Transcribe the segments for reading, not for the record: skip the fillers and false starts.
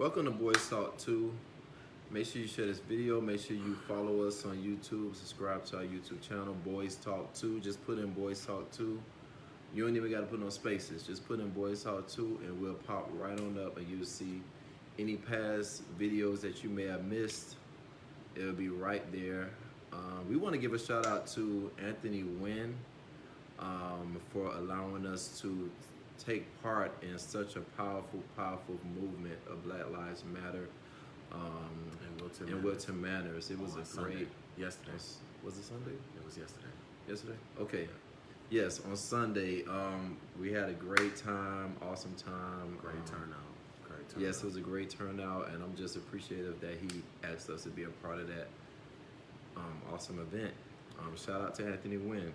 Welcome to Boys Talk 2. Make sure you share this video. Make sure you follow us on YouTube. Subscribe to our YouTube channel, Boys Talk 2. Just put in Boys Talk 2. You don't even got to put no spaces. Just put in Boys Talk 2 and we'll pop right on up and you'll see any past videos that you may have missed. It'll be right there. We want to give a shout out to Anthony Wynn for allowing us to take part in such a powerful movement of Black Lives Matter in Wilton Manors. It was a great yesterday. Was it Sunday? It was yesterday. Yesterday? Okay. Yes, on Sunday, we had a great time, awesome time. Great turnout. Yes, it was a great turnout, and I'm just appreciative that he asked us to be a part of that awesome event. Shout out to Anthony Wynn.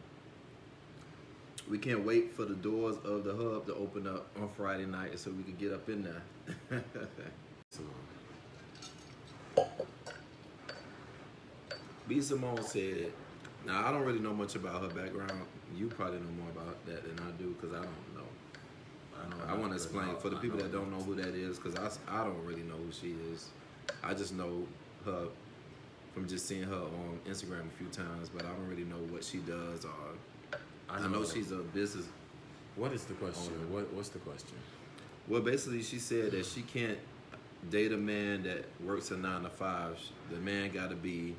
We can't wait for the doors of the hub to open up on Friday night so we can get up in there. B. Simone said, now I don't really know much about her background. You probably know more about that than I do because I don't know. I want to explain for the people that don't know who that is because I don't really know who she is. I just know her from just seeing her on Instagram a few times, but I don't really know what she does or I know she's a business. What is the question? What's the question? Well, basically, she said that she can't date a man that works a 9 to 5. The man got to be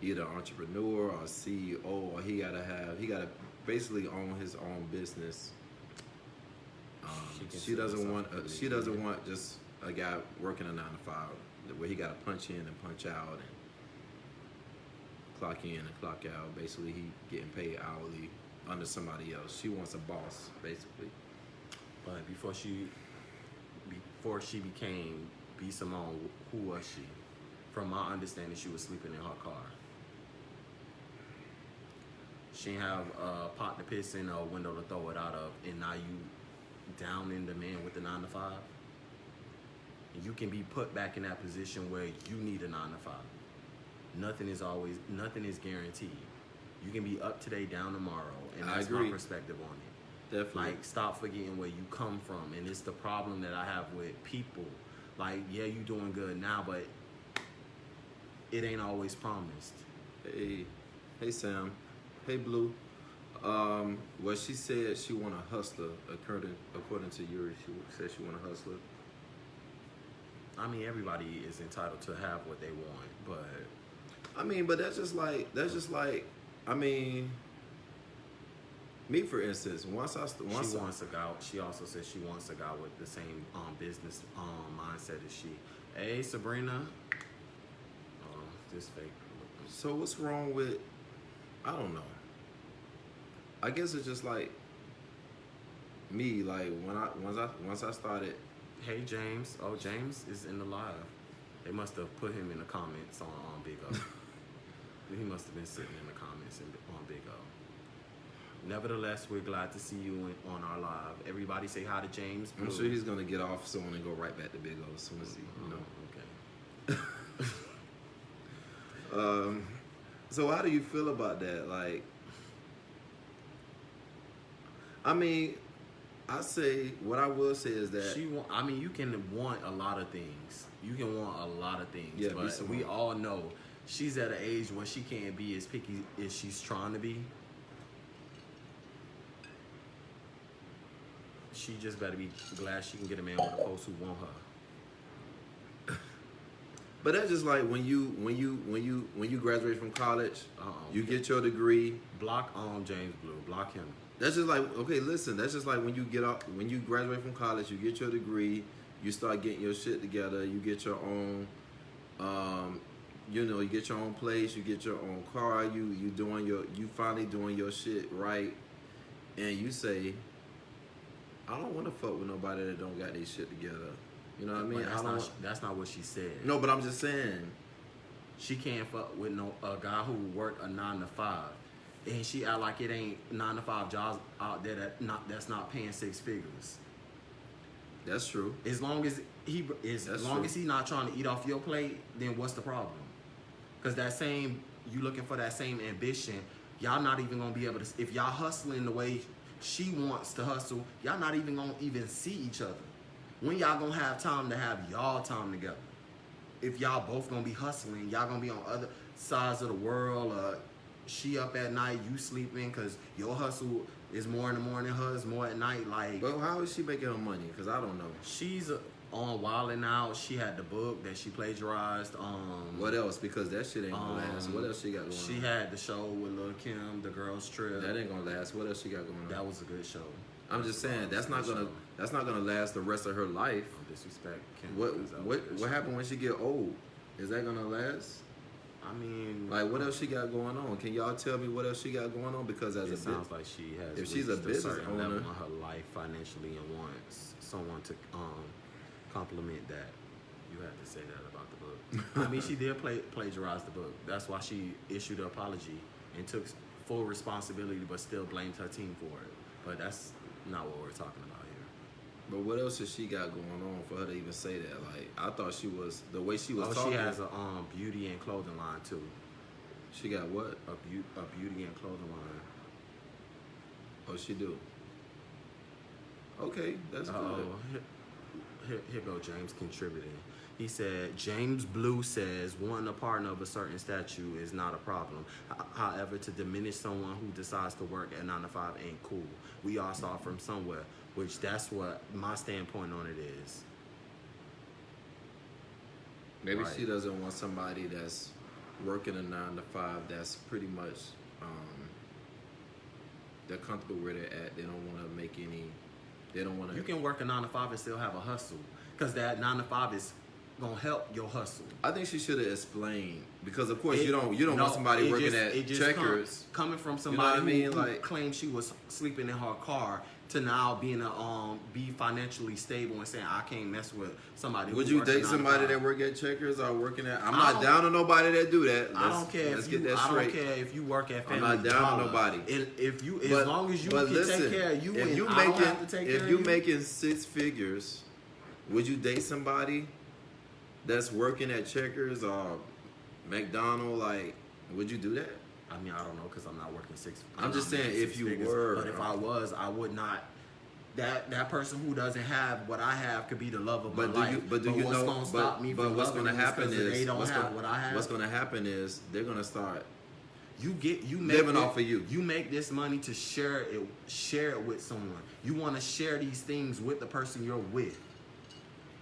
either an entrepreneur or CEO, or he got to basically own his own business. She doesn't want just a guy working a 9 to 5 where he got to punch in and punch out and clock in and clock out. Basically, he getting paid hourly under somebody else. She wants a boss, basically. But before she became B. Simone, who was she? From my understanding, she was sleeping in her car. She didn't have a pot to piss in or a window to throw it out of, and now you down in the man with the 9 to 5. And you can be put back in that position where you need a 9 to 5. Nothing is guaranteed. You can be up today, down tomorrow, and that's my perspective on it. Definitely. Like, stop forgetting where you come from, and it's the problem that I have with people. Like, yeah, you doing good now, but it ain't always promised. Hey Sam, hey Blue. Well, she said she want a hustler. According to Yuri, she said she want a hustler. I mean, everybody is entitled to have what they want, but I mean, but that's just like I mean, me for instance, she wants a guy. She also says she wants a guy with the same business mindset as she. Hey, Sabrina. This fake. So what's wrong with? I don't know. I guess it's just like me. Like once I started. Hey James. Oh, James is in the live. They must have put him in the comments on Big O. He must have been sitting in the comments on Big O. Nevertheless, we're glad to see you on our live. Everybody say hi to James. I'm sure he's gonna get off soon and go right back to Big O as soon as he, Okay. So how do you feel about that? Like, I mean, I say what I will say is that you can want a lot of things. You can want a lot of things. Yeah, but we all know she's at an age where she can't be as picky as she's trying to be. She just better be glad she can get a man with a post who want her. But that's just like when you graduate from college, you get your degree. Block James Blue. Block him. That's just like, okay, listen, that's just like when you graduate from college, you get your degree, you start getting your shit together, you get your own, you get your own place, you get your own car, you finally doing your shit right, and you say, I don't want to fuck with nobody that don't got their shit together. You know what I mean? That's not what she said. No, but I'm just saying. She can't fuck with a guy who work a 9 to 5. And she act like it ain't 9 to 5 jobs out there that's not paying 6 figures. That's true. As long as he's not trying to eat off your plate, then what's the problem? Because you looking for that same ambition, y'all not even gonna be able to. If y'all hustling the way she wants to hustle, y'all not even gonna even see each other. When y'all gonna have time to have y'all time together? If y'all both gonna be hustling, y'all gonna be on other sides of the world. She up at night, you sleeping, cause your hustle is more in the morning, hers more at night. Like, But how is she making her money? Because I don't know. she's on Wildin' Out. She had the book that she plagiarized. What else? Because that shit ain't gonna last. What else she got going She on? had the show with Lil' Kim, the girls trip. That ain't gonna last. What else she got going on? That was a good show. I'm just saying that's not gonna last the rest of her life. No disrespect, Kim. What because that was a good show. happened when she get old? Is that gonna last? I mean, Like, what else she got going on? Can y'all tell me what else she got going on? Because as it a sounds like she has. if she's a reached business certain level owner- in her life financially and wants someone to compliment that. You had to say that about the book. I mean, she did plagiarize the book. That's why she issued an apology and took full responsibility, but still blamed her team for it. But that's not what we're talking about here. But what else has she got going on for her to even say that? Like, I thought she was the way she was Oh, talking. she has a beauty and clothing line too. She got what? A beauty and clothing line. Oh, she do. Okay, that's good. Oh, here go James contributing. He said, James Blue says wanting a partner of a certain statue is not a problem. However, to diminish someone who decides to work at 9 to 5 ain't cool. We all start from somewhere, which that's what my standpoint on it is. Maybe Right. she doesn't want somebody that's working a 9 to 5 that's pretty much they're comfortable where they're at. They don't want to make any. They don't want to. You can work a 9 to 5 and still have a hustle, because that 9 to 5 is gonna help your hustle. I think she should have explained because of course you don't want somebody it working just- at it just Checkers. coming from You know somebody what I mean? who Like- claimed she was sleeping in her car to now being be financially stable and saying I can't mess with somebody. Would who you works a date 9 to somebody 5. that work at Checkers or working at? I'm I not don't- down on nobody that do that. I don't care Let's if get you. that I straight. don't care if you work at I'm Family not down on Dollar. nobody. If you, as But- long as you but can listen, take care of you, if and you I making, don't have to take care if of you you. making 6 figures, would you date somebody that's working at Checkers or McDonald's? Like, would you do that? I mean, I don't know because I'm not working six. I'm just not making saying, if 6 you figures, were, but if I was, I would not. That person who doesn't have what I have could be the love of my But do life. you? But do you what's know? gonna stop me But from what's loving going to them happen 'cause is they don't have what I have. What's going to happen is they're going to start. You make living it- off of you. You make this money to share it with someone. You want to share these things with the person you're with.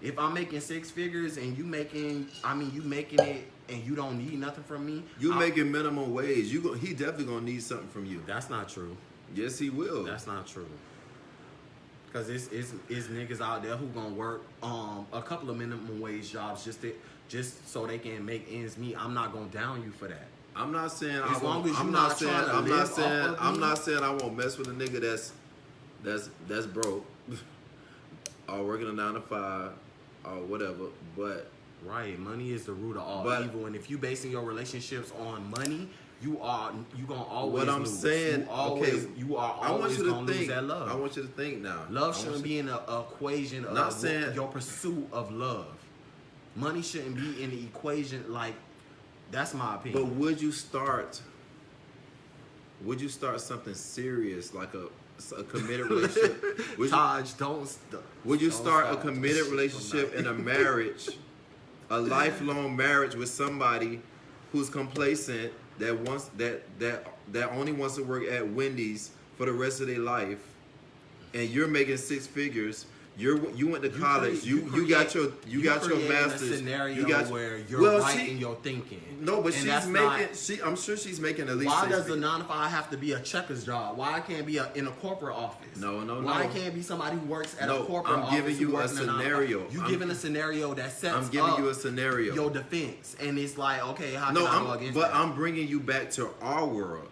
If I'm making 6 figures and you making it and you don't need nothing from me, You making minimum wage. He definitely gonna need something from you. that's not true. Yes, he will. That's not true. Cause it's niggas out there who gonna work a couple of minimum wage jobs just so they can make ends meet. I'm not gonna down you for that. I'm not saying As long as you I'm not not saying trying to I'm live not saying off of I'm me. not saying I won't mess with a nigga that's broke or working a 9 to 5 or whatever. But Right, money is the root of all But- evil, and if you basing your relationships on money, you gonna always what I'm lose. saying, you always, okay, you are I want always you to gonna lose think. that love. I want you to think now. Love I shouldn't want be in an equation of Not saying- your pursuit of love. Money shouldn't be in the equation. Like, that's my But opinion. would you start something serious like a committed relationship? Taj, don't. Would you don't start a stop. committed relationship and a marriage, a lifelong marriage with somebody who's complacent that only wants to work at Wendy's for the rest of their life, and you're making 6 figures? You went to college. You got your master's. A scenario you got, where you're well, right in your thinking. No, but And she's that's making. not- I'm sure she's making at least. Why 6 does the figures. 9 to 5 have to be a Checkers job? Why can't it be in a corporate office? No. Why can't it be somebody who works at No, a corporate I'm office? giving who you a works in 9 to 5? scenario. You I'm- giving a scenario that sets I'm giving up you a scenario. your defense, and it's like, okay, how can No, I go against that? I'm bringing you back to our world.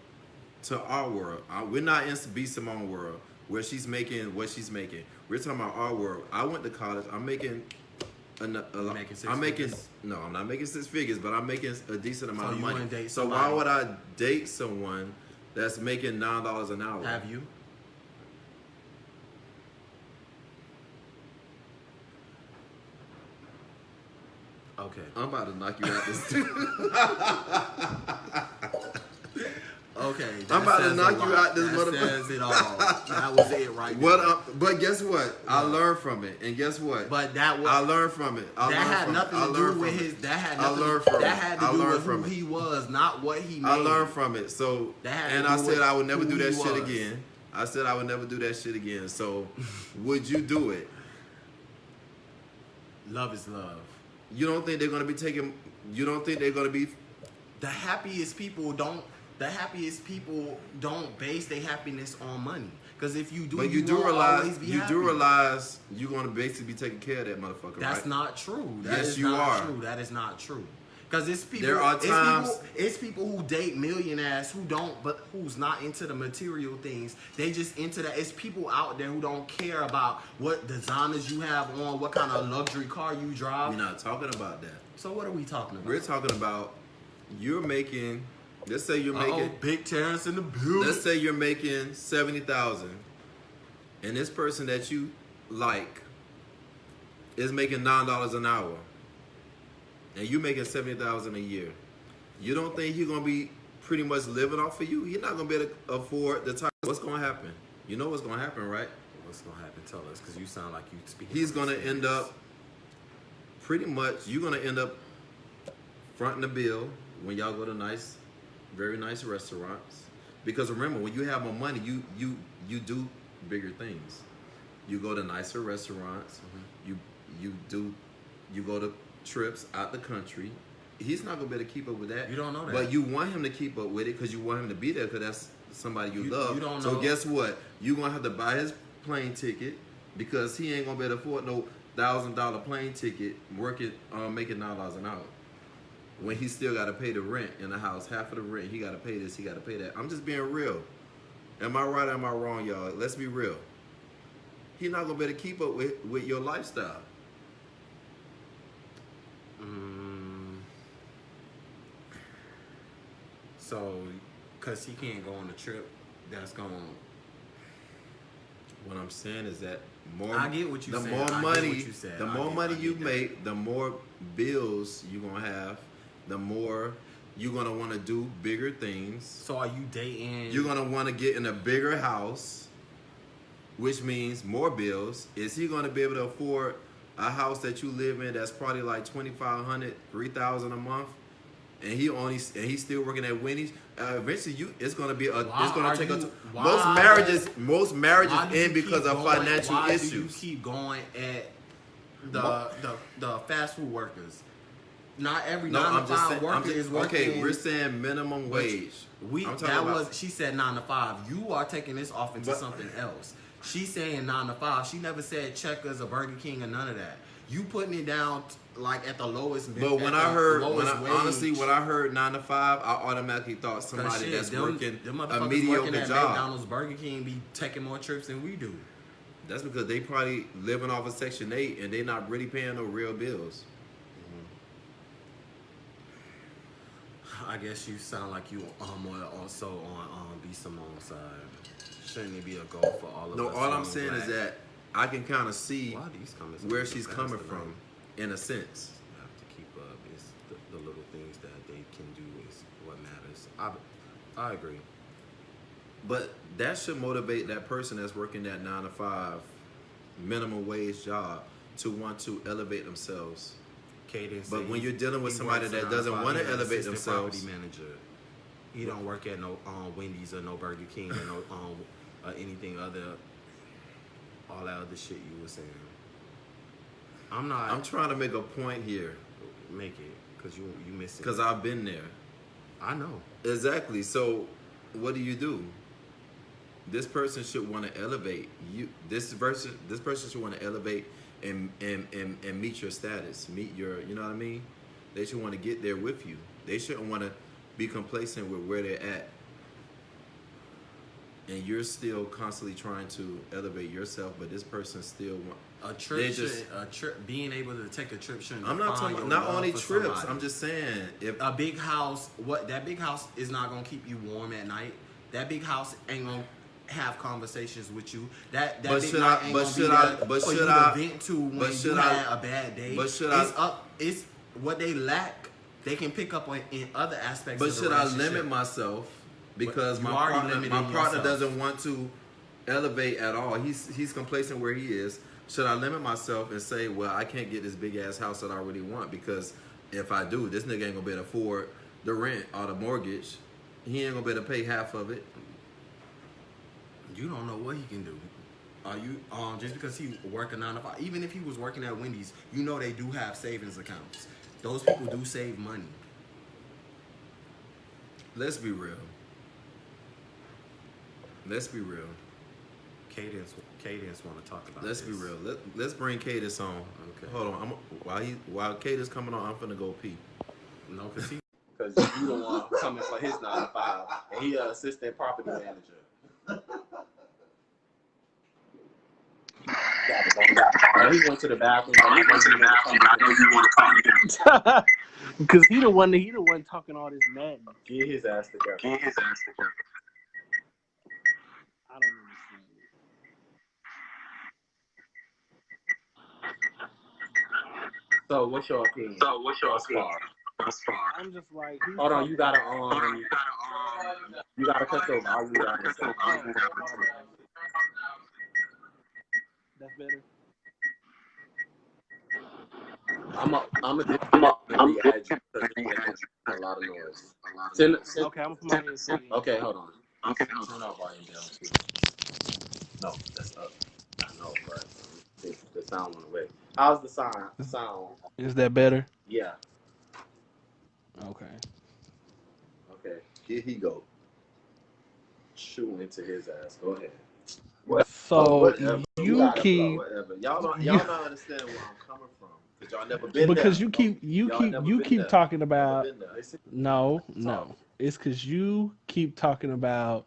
We're not in B. Simone world where she's making what she's making. We're talking about our world. I went to college. I'm making. Making 6 I'm making. figures? No, I'm not making 6 figures, but I'm making a decent amount So of you money. wouldn't date So why somebody- would I date someone that's making $9 an hour? Have you? Okay. I'm about to knock you out this. Okay, I'm about to says knock a you lot. out this that motherfucker. says it all. That was it right What? there. But guess what? I learned from it, and guess what? But that was I learned from it. that had nothing to do with his. That had nothing. That had to do with who he was, not what he made. I learned from it. So, and I said I would never do that shit again. I said I would never do that shit again. So, would you do it? Love is love. You don't think they're gonna be taking? You don't think they're gonna be? The happiest people don't. The happiest people don't base their happiness on money. Because if you do, But you do realize you're gonna basically be taking care of that motherfucker. That's right? not true. Yes, you are. True. That is not true. Because it's people. There are times it's people who date millionaires who don't, but who's not into the material things. They just into that. It's people out there who don't care about what designers you have on, what kind of luxury car you drive. We're not talking about that. So what are we talking about? We're talking about you're making. Let's say you're making Big Terrence in the building. Let's say you're making $70,000, and this person that you like is making $9 an hour, and you making $70,000 a year. You don't think he's gonna be pretty much living off of you? He's not gonna be able to afford the time. What's gonna happen? You know what's gonna happen, right? What's gonna happen? Tell us, because you sound like you speaking. He's gonna end up pretty much. You're gonna end up fronting the bill when y'all go to very nice restaurants. Because remember, when you have more money, you do bigger things. You go to nicer restaurants. Mm-hmm. You go to trips out the country. He's not gonna be able to keep up with that. You don't know that. But you want him to keep up with it because you want him to be there because that's somebody you love. You don't so know. Guess what? You're gonna have to buy his plane ticket because he ain't gonna be able to afford no $1,000 plane ticket working making $9 an hour. When he still got to pay the rent in the house, half of the rent, he got to pay this, he got to pay that. I'm just being real. Am I right or am I wrong, y'all? Let's be real. He's not going to be able to keep up with your lifestyle. So, because he can't go on a trip, that's going to... What I'm saying is that I get what you said. The more money you make, the more bills you're going to have, the more you're going to want to do bigger things. So are you dating? You're going to want to get in a bigger house, which means more bills. Is he going to be able to afford a house that you live in that's probably like $2,500, $3,000 a month? And he's still working at Wendy's. Eventually, it's going to be most marriages end because of financial issues. Why do you keep going at the fast food workers? Not every 9 to 5 worker is working. Okay, we're saying minimum wage. She said 9 to 5. You are taking this off into something else. She's saying 9 to 5. She never said Checkers or Burger King or none of that. You putting it down like at the lowest. But when I heard 9 to 5, I automatically thought somebody that's working a mediocre working at job. McDonald's, Burger King be taking more trips than we do. That's because they probably living off of Section 8 and they not really paying no real bills. I guess you sound like you more also on B Simone's side. Shouldn't it be a goal for all of us? No, all I'm saying is that I can kind of see where she's coming from, in a sense. You have to keep up. It's the little things that they can do is what matters. I agree. But that should motivate that person that's working that 9 to 5 minimum wage job to want to elevate themselves. But when you're dealing with somebody that doesn't want to elevate themselves, property manager, he don't work at no Wendy's or no Burger King or no anything other, all that other shit you were saying. I'm trying to make a point here. Make it, because you missed it. Because I've been there. I know. Exactly. So what do? This person should want to elevate you. This person should want to elevate and meet your status, meet your, you know what I mean? They should want to get there with you. They shouldn't want to be complacent with where they're at. And you're still constantly trying to elevate yourself, but this person still being able to take a trip shouldn't. I'm not talking not only trips. Somebody. I'm just saying if a big house, that big house is not gonna keep you warm at night. That big house ain't gonna have conversations with you. That big should night I? ain't But gonna should be I? there But for should you I? to vent to when But should you I? had a bad day. But should It's what they lack. They can pick up on in other aspects. But of the should I relationship. limit myself But because you already limiting my partner yourself. doesn't want to elevate at all. He's complacent where he is. Should I limit myself and say, well, I can't get this big ass house that I really want because if I do, this nigga ain't gonna be able to afford the rent or the mortgage. He ain't gonna be able to pay half of it. You don't know what he can do. Are you just because he working 9 to 5? Even if he was working at Wendy's, you know they do have savings accounts. Those people do save money. Let's be real. Let's be real. Cadence want to talk about. Let's this. be real. Let's bring Cadence on. Okay. Hold on. While Cadence coming on, I'm finna go pee. No, because you the one coming for his 9 to 5, and he an assistant property manager. He went to the bathroom. I know you want to talk. Because he the one talking all this madness. Get his ass together. I don't understand it. So what's your opinion? Thus far. I'm just like, Hold on, you gotta cut your volume down. That's better. I'm a add you because you're making a lot of noise. Okay, I'm gonna put my headset in. Okay, hold on. Turn our volume down too. No, that's up. I know, but the sound went away. How's the sound? Is that better? Yeah. Okay. Okay. Here he go. Shoot into his ass. Go ahead. So whatever. you keep Whatever. Y'all not understand where I'm coming from because y'all never been because there. you keep talking about Never been there. no. It's because you keep talking about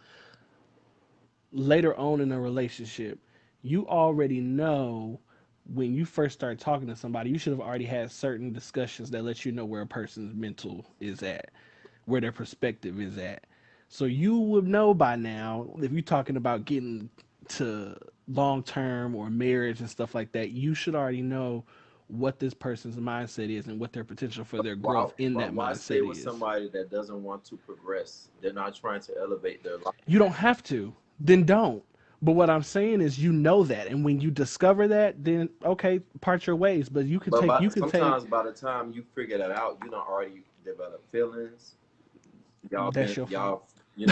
later on in a relationship. You already know when you first start talking to somebody, you should have already had certain discussions that let you know where a person's mental is at, where their perspective is at. So you would know by now if you're talking about getting to long term or marriage and stuff like that, you should already know what this person's mindset is and what their potential for their growth in that Why stay mindset with is. somebody that doesn't want to progress? They're not trying to elevate their life. You don't have to. Then don't. But what I'm saying is you know that, and when you discover that, then okay, part your ways. But you could take sometimes by the time you figure that out, you don't already develop feelings. that's your fault. You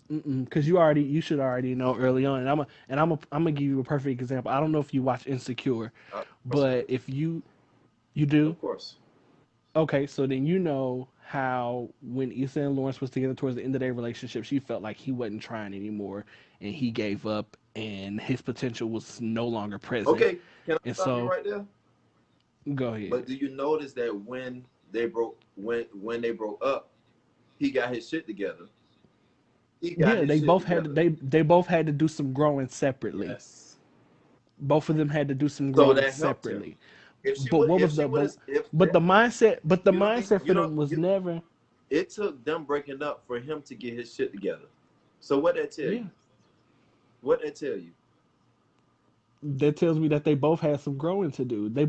because you should already know early on, and I'm gonna give you a perfect example. I don't know if you watch Insecure, but if you do, of course. okay, so then you know how when Issa and Lawrence was together towards the end of their relationship, she felt like he wasn't trying anymore, and he gave up, and his potential was no longer present. Okay, can I And stop you so, right there? go ahead. But do you notice that when they broke up, he got his shit together. Yeah, they both had to do some growing separately. Yes. Both of them had to do some So growing that helped him. separately. But what was the mindset for them was never. It took them breaking up for him to get his shit together. So what that tell you? What that tell you? That tells me that they both had some growing to do. They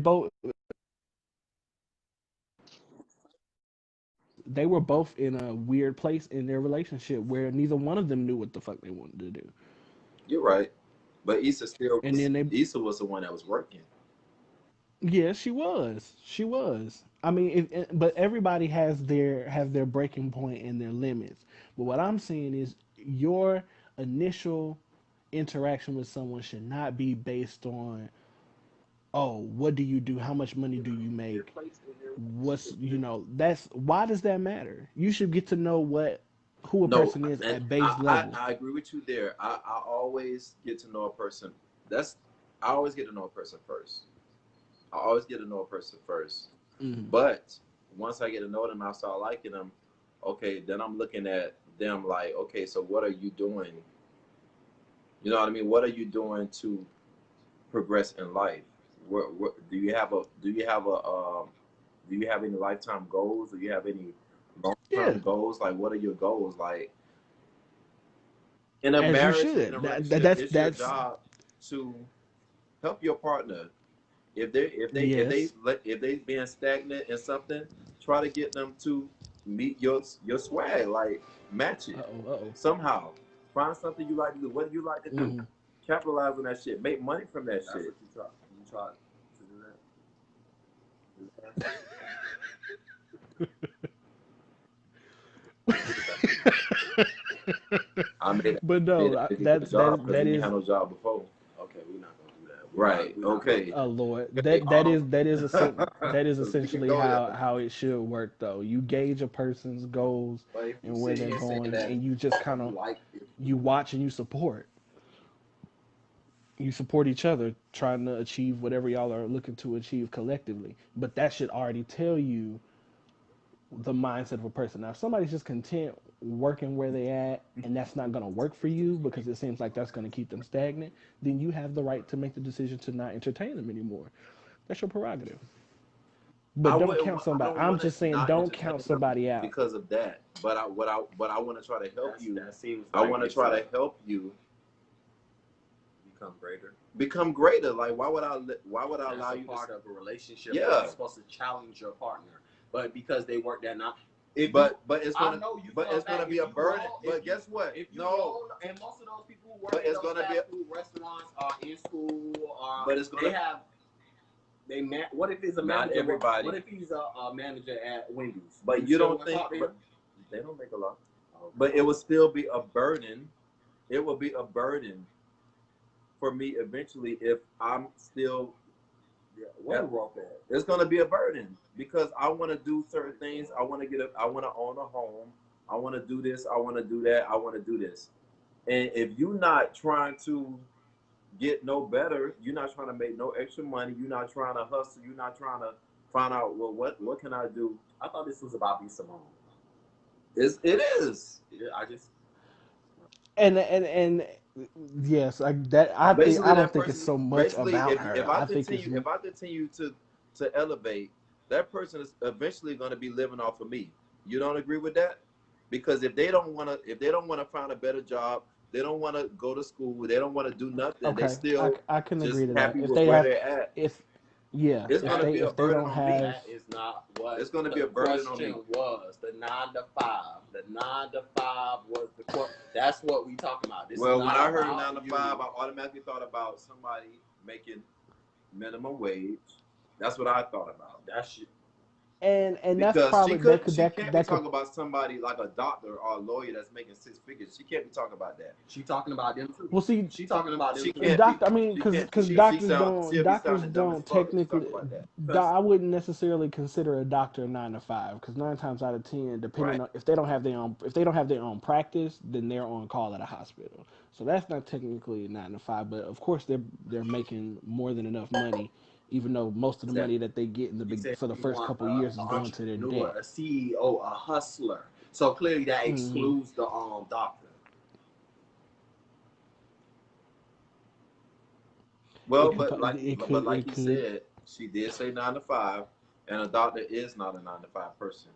were both in a weird place in their relationship where neither one of them knew what the fuck they wanted to do. You're right, but And then Issa was the one that was working. Yeah, she was. She was. I mean, but everybody has their breaking point and their limits. But what I'm saying is your initial interaction with someone should not be based on, oh, what do you do? How much money do you make? That's why does that matter? You should get to know who a person is at base level. I agree with you there. I always get to know a person. I always get to know a person first. I always get to know a person first. Mm-hmm. But once I get to know them, I start liking them. Okay, then I'm looking at them like, okay, so what are you doing? You know what I mean? What are you doing to progress in life? What do you have any lifetime goals? Do you have any long-term goals? Like, what are your goals? Like, in a marriage, in a relationship, it's your job to help your partner. If they being stagnant in something, try to get them to meet your swag, like match it Uh-oh. somehow. Find something you like to do. What do you like to do? Mm-hmm. Capitalize on that shit. Make money from that That's shit. what you try to do that. I made But made no, that nigga get a that's job because that he ain't is had no job before. Okay, we're not gonna do that. Right. We're not gonna do Okay. oh Lord. Okay. That is We can essentially go there. how it should work though. You gauge a person's goals But if you and where sit they're here saying going, that and you just kind you of like, you watch and you support. You support each other trying to achieve whatever y'all are looking to achieve collectively. But that should already tell you the mindset of a person. Now, if somebody's just content working where they at and that's not going to work for you because it seems like that's going to keep them stagnant, then you have the right to make the decision to not entertain them anymore. That's your prerogative. I But don't wouldn't. count I somebody. don't I'm want to just saying, not don't count entertain them somebody out. because of that. But I want to try to help you. that seems I like want to it's try to help you become greater. become greater. Like why would I That's allow a you part to? of a relationship. Yeah. You're supposed to challenge your partner, but because they work that not. But it's I gonna know you but feel it's gonna that be if a you burden. roll- But if you- guess what? If you No. roll, and most of those people who work But in it's those gonna be fast food restaurants are in school, or But it's gonna. they have. What if he's a Not manager? everybody. What if he's a manager at Wendy's? But you don't think. But they don't make a lot. But it will still be a burden. It will be a burden for me eventually if I'm still. where the rope at? It's gonna be a burden because I want to do certain things. I want to I want to own a home. I want to do this. I want to do that. I want to do this. And if you're not trying to get no better, you're not trying to make no extra money. You're not trying to hustle. You're not trying to find out well what can I do. I thought this was about B. Simone. It is. Yeah, I just. And yes, like that. Basically, I don't that think it's person. so much Basically, about if her. I I think it's continue to elevate, that person is eventually going to be living off of me. You don't agree with that? Because if they don't want to find a better job, they don't want to go to school, they don't want to do nothing. They okay. still I can just agree to that. happy If with they where have, they're at. if yeah, It's going to be a if they burden don't on me. have, That is not what It's gonna be the a burden on question me. was. The 9 to 5. The 9 to 5 was the question. That's what we talking about. This Well, is when not I heard about 9 to you. 5, I automatically thought about somebody making minimum wage. That's what I thought about. That shit. and that's Because probably she can't be that could talking about somebody like a doctor or a lawyer that's making 6 figures. She can't be talking about that. She talking about them too. well see She talking about them She too. can't doctor. I be. mean, She can't. because She doctors she'll be sounding dumb as don't fuck if she technically. talk about that. I wouldn't necessarily consider a doctor a 9 to 5 because 9 times out of 10, depending Right. on if they don't have their own practice, then they're on call at a hospital. So that's not technically a 9 to 5, but of course they're making more than enough money, even though most of the money that they get in He said for the you first want couple of years is an going to their entrepreneur, debt. a CEO, a hustler. So clearly that excludes the doctor. Well, but like It he could. said, she did say 9 to 5, and a doctor is not a 9 to 5 person.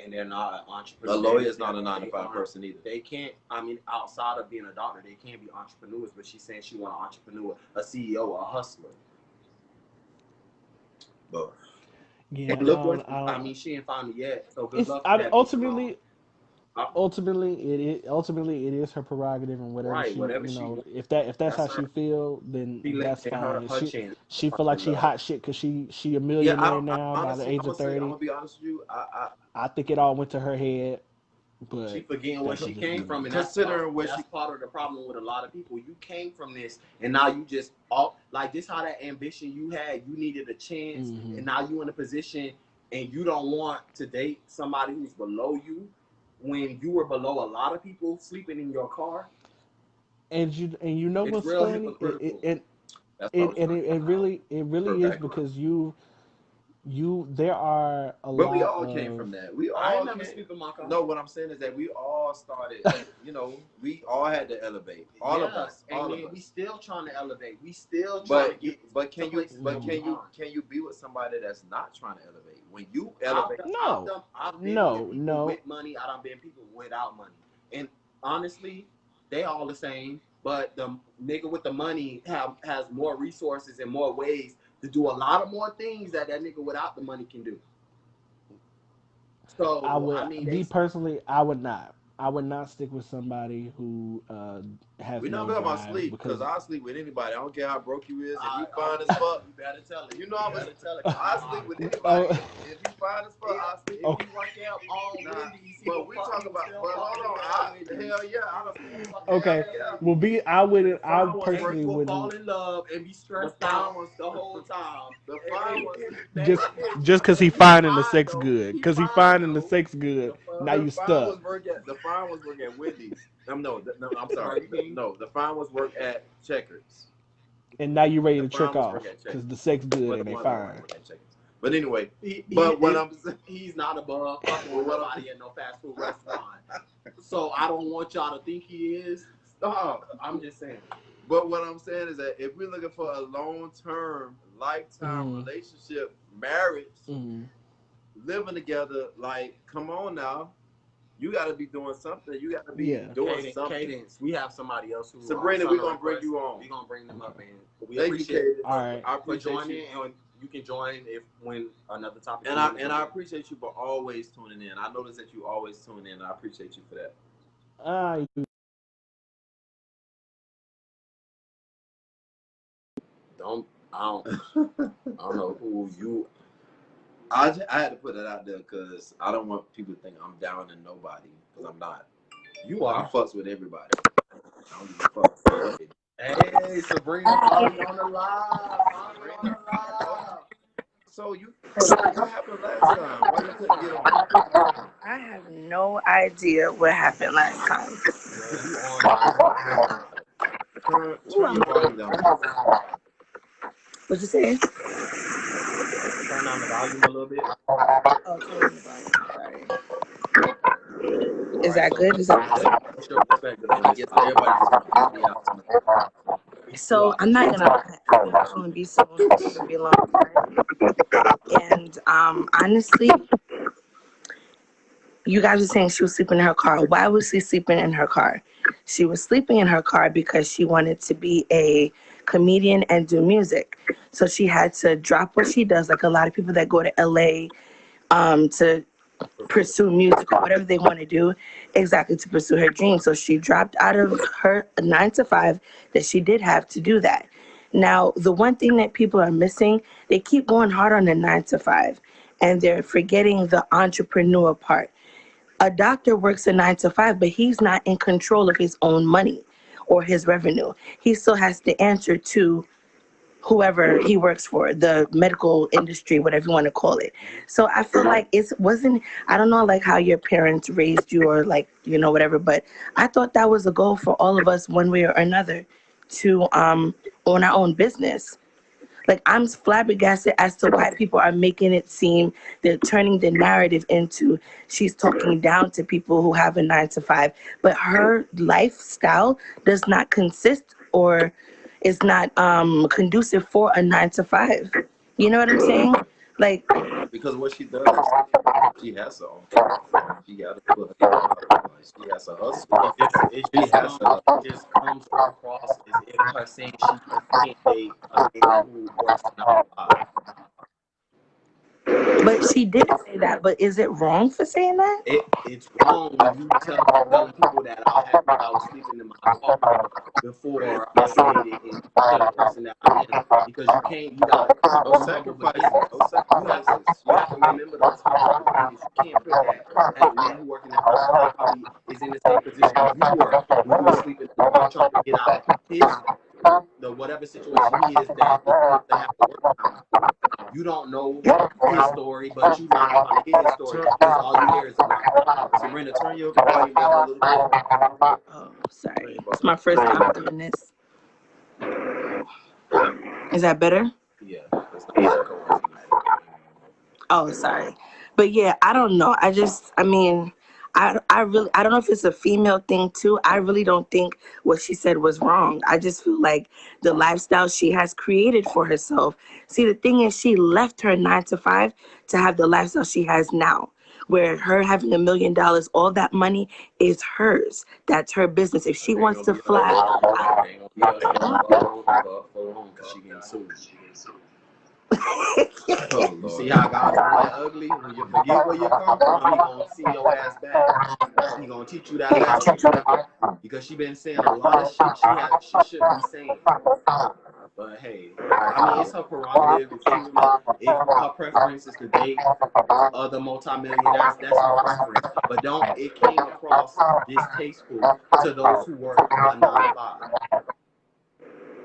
And they're not an entrepreneur. A lawyer is not a 9 to 5 person either. They can't. I mean, outside of being a doctor, they can't be entrepreneurs. But she's saying she want an entrepreneur, a CEO, a hustler. But Yeah, and look what I mean, she ain't found it yet. So good luck. I mean, ultimately, ultimately it is her prerogative and whatever right? she Whatever she wants. if that's That's how her. she feel, then She that's letting her fine. chance. She feel like she hot shit because she a yeah, millionaire now by honestly, the age of 30. I'm gonna be honest with you. I think it all went to her head, but She forgetting where she came from, and Considering where that's she- part of the problem with a lot of people. You came from this, and now you just all like this. How that ambition you had, you needed a chance, and now you in a position, and you don't want to date somebody who's below you when you were below a lot of people sleeping in your car. and you know It's what's real funny? hypocritical. That's what I was trying to It really is background. because there are a But lot we all of came from that. We all I ain't never came- sleep in my car. No, what I'm saying is that we all started. We all had to elevate. All of us. And All then of us. we still trying to elevate. We still trying to get. Can you be with somebody that's not trying to elevate? When you elevate, I've been with people with money. I done been people without money, and honestly, they all the same. But the nigga with the money has more resources and more ways to do a lot of more things that nigga without the money can do. I So would, I mean, me personally, I would not. I would not stick with somebody who has We not no talking about drive sleep, because cause I sleep with anybody. I don't care how broke you is. If you fine as fuck, you better tell it. you know You I'm. better tell it. I sleep with anybody. oh, If you fine as fuck, I sleep. If okay. he work out all Nah, Wendy's, he but gonna we fuck talk you about. still But fuck hold you on, at Wendy's. hell yeah, Still fuck you Okay. hell at yeah. Well, I The would. I fine ones And personally you will wouldn't. fall in love and be The stressed fine out ones. the whole time. The fine ones. Man, just just because he finding the fine sex though. good, He because he fine finding the though. sex good. The fuck? Now you stuck, The fine ones work at Wendy's. No, I'm sorry. Burger King. No, the fine ones work at Checkers. and now you ready The to trick fine ones work off at because Checkers. the sex good But and the they ones that fine. work at Checkers. But anyway, He, but what he, I'm saying, he's not above fucking with nobody at no fast food restaurant. So I don't want y'all to think he is. stop. I'm just saying. But what I'm saying is that if we're looking for a long-term, lifetime Mhm. relationship, marriage, Mhm. living together, like, come on now. You got to be doing something. You got to be Yeah. doing something. Cadence, we have somebody else who Sabrina, we're going to bring you on. We're gonna bring them up, man. We Thank you, appreciate Cadence. All right. I for appreciate joining, you. and you can join if when another topic. And I appreciate you for always tuning in. I notice that you always tune in. I appreciate you for that. Ah, don't I don't I don't know who you. I had to put that out there because I don't want people to think I'm down to nobody because I'm not. You I are. fucks with everybody. I don't give a fuck what they do. Hey, Sabrina, finally on the live. Finally on the live. So what happened last time? Why you couldn't get on? I have no idea what happened last time. Well, you on? Turn your volume down. What you say? Turn down the volume a little bit. Oh, turn on the volume. Sorry. Is that good? Is that good? What's your perspective on this? Everybody just gonna be out. So I'm not gonna lie. I think it's gonna be so it's gonna be a long time. And honestly, you guys are saying she was sleeping in her car. Why was she sleeping in her car? She was sleeping in her car because she wanted to be a comedian and do music. So she had to drop what she does, like a lot of people that go to LA to pursue music or whatever they want to do, exactly to pursue her dream. So she dropped out of her 9 to 5 that she did have to do that. Now, the one thing that people are missing, they keep going hard on the 9 to 5 and they're forgetting the entrepreneur part. A doctor works a 9 to 5, but he's not in control of his own money or his revenue. He still has to answer to whoever he works for, the medical industry, whatever you want to call it. So I feel like it wasn't, I don't know like how your parents raised you or like, whatever, but I thought that was a goal for all of us one way or another to own our own business. Like I'm flabbergasted as to why people are making it seem they're turning the narrative into she's talking down to people who have a 9 to 5, but her lifestyle does not consist or is not conducive for a 9 to 5. You know what I'm saying? Like Because what she does, she has her own. She got to put her. She has a hustle. It just comes across as if her saying she can't date a man who works a 9 to 5. but she did say that, but is it wrong for saying that? It's wrong when you telling people that I was sleeping in my car before I said it to the person that I am, because you can't. You got No sacrifices. No sacrifices. You have to remember those humble beginnings. You can't put that as a man who working at 9 to 5 probably is in the same position you were when you were sleeping in the car trying to get out of the whatever situation he is that he wants to have to work around. You don't know his story, but you not trying to hear his story because all you hear is about Sabrina, turn your volume down a little bit. Oh, sorry. It's my first time doing this. Is that better? yeah. It's not Oh, sorry. But yeah, I don't know. I mean, I really, I don't know if it's a female thing too. I really don't think what she said was wrong. I just feel like the lifestyle she has created for herself. See, the thing is, she left her 9 to 5 to have the lifestyle she has now. Where her having $1 million, all that money is hers. That's her business. If she wants to fly, for long because she getting sued. Oh You see Lord. how God don't like ugly? When you forget where you come from, he gonna send your ass back. He gonna teach you that lesson. Because she been saying a lot of shit she shouldn't be saying. But hey, I mean it's her prerogative. If she really, if her preference is to date other multimillionaires, that's her preference. But don't it came across distasteful to those who work a 9 to 5.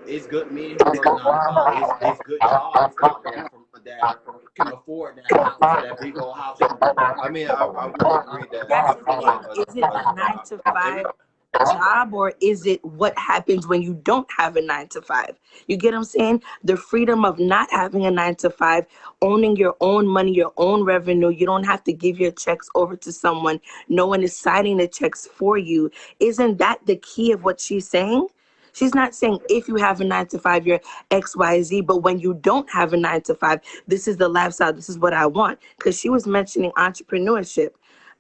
It's good men who work 9 to 5. It's good jobs out there from that can afford that house, that big old house you want. I mean, I will agree that That's I the feel thing. like Is it a 9 to 5 job, or is it what happens when you don't have a 9 to 5? You get what I'm saying? The freedom of not having a 9 to 5, owning your own money, your own revenue. You don't have to give your checks over to someone. No one is signing the checks for you. Isn't that the key of what she's saying? She's not saying if you have a 9 to 5, you're XYZ, but when you don't have a 9 to 5, this is the lifestyle, this is what I want. Because she was mentioning entrepreneurship.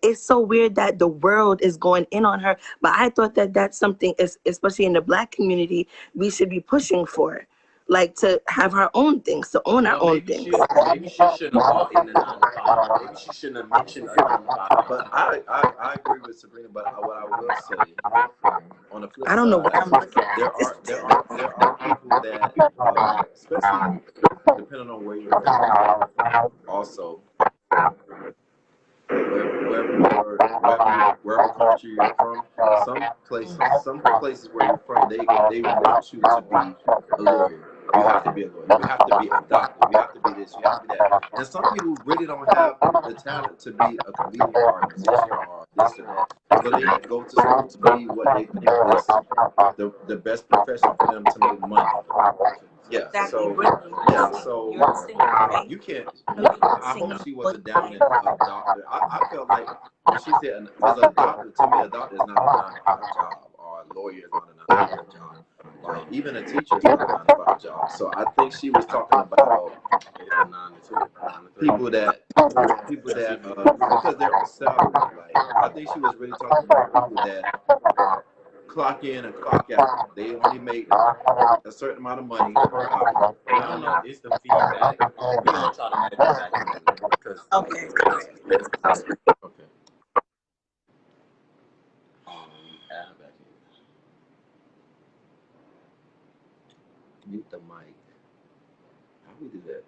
It's so weird that the world is going in on her, but I thought that that's something, especially in the Black community, we should be pushing for. Like to have our own things, to own our Well, own things. maybe she shouldn't have bought in the 9 to 5. Maybe she shouldn't have mentioned a 9 to 5 at but all. I agree with Sabrina. But what I will say on the flip I don't know what side, I'm looking there are people that, especially depending on where you're from, also wherever country you're from, some places where you're from, they want you to be a lawyer. You have to be a lawyer. You have to be a doctor. You have to be this. You have to be that. And some people really don't have the talent to be a comedian or a musician or this or that. So they go to school to be what they think is the best profession for them to make money. Yeah. exactly, So Brittany. yeah. So You're saying, right? you can't. No, you're I saying hope she what wasn't downing a doctor. I felt like when she said, because a doctor, to me, a doctor is not a 9 to 5 job, or a lawyer is not a 9 to 5 job. Like, even a teacher is not a 9 to 5 job. So I think she was talking about It's a 9 to 2, 9 to 3. people that because they're on salary. Like, I think she was really talking about people that clock in and clock out. They only make a certain amount of money per hour. No, no, it's the feedback. We gonna try to edit that in because okay. Okay. add her back in. Mute the mic. How do we do that?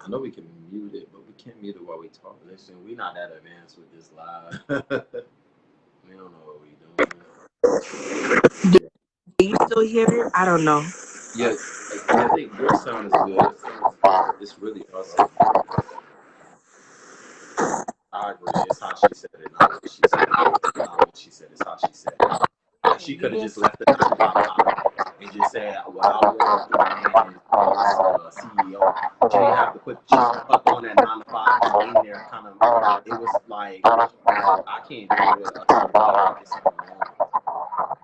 I Um, know we can mute it, but we can't mute it while we talk. Listen, we not that advanced with this live. We don't know what we doing. Do you still hear it? I don't know. Yeah, I think your sound is good. It's really awesome. I agree. It's how she said it, not what she said. Not what she said. It's how she said it. Like she could have just left the 9 to 5 out and just said, "Well, I work for a man and he's a CEO." She didn't have to put. She throwing that 9 to 5 in there. Kind of. It was like I can't deal with a CEO. It's something wrong.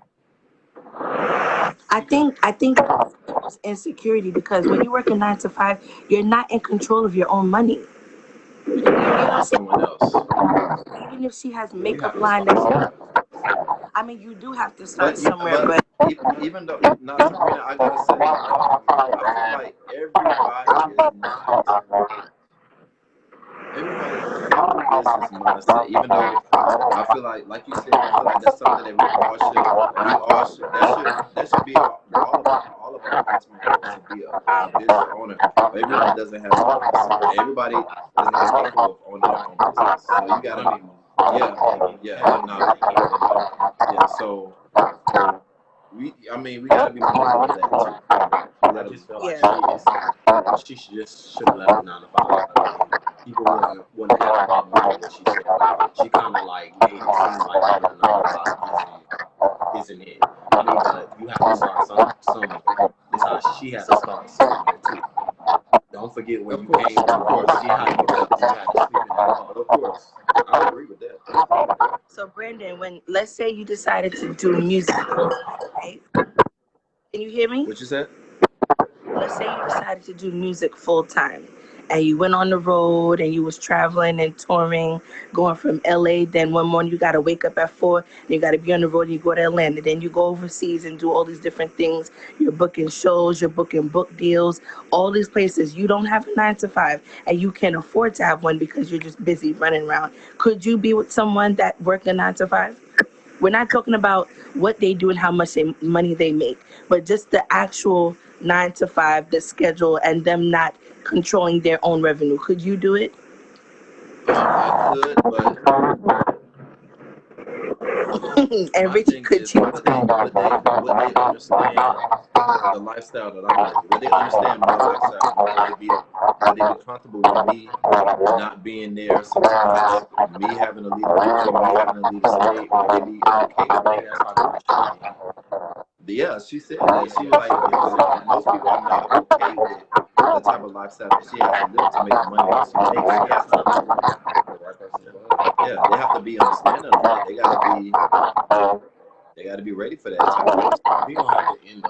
I think it's insecurity because when you work a 9 to 5, you're not in control of your own money. You get what I'm That's saying? someone else. Even if she has You have makeup to line start that somewhere. I mean, you do have to start But somewhere, but even though, now Sabrina, I gotta say, I feel like everybody is not. Everybody don't have the business mindset, even though I feel like you said, I feel like that's something that that should be all of our ultimate goals to be a business owner. But everyone doesn't have the mindset. Everybody is not capable of owning their own business. So you gotta, yeah. So we gotta be mindful of that too. We I gotta, just feel like yeah. she should have left the 9 to 5. I mean, people wouldn't have had a problem with what she said, but she kind of like made it seem like the 9 to 5 isn't it. I mean, but you have to start somewhere. It's how she had to start somewhere too. Don't forget where of you course, came of from. Don't course, forget how you felt. You had to sleep in that car. of course. I agree with that. So Brandon, when let's say you decided to do music, right? Can you hear me? What you said? Let's say you decided to do music full time, and you went on the road and you was traveling and touring, going from LA. Then one morning you gotta wake up at 4 and you gotta be on the road and you go to Atlanta. Then you go overseas and do all these different things. You're booking shows, you're booking book deals, all these places. You don't have a 9 to 5 and you can't afford to have one because you're just busy running around. Could you be with someone that worked a 9 to 5? We're not talking about what they do and how much money they make, but just the actual 9 to 5, the schedule, and them not controlling their own revenue. Could you do it? I could, but And my Richie, thing could is you? would they understand the lifestyle that I'm living? Would they understand my lifestyle? Would they be comfortable with me not being there sometimes, me having to leave the country, me having to leave the state? Would they be okay with I think that? that's probably what she mean. Yeah, she said that. She was like, most people are not okay with the type of lifestyle that she has to live to make the money that she makes. She has to, The right person to love. yeah, they have to be understanding of that. They gotta be ready for that type of lifestyle. We gonna have to end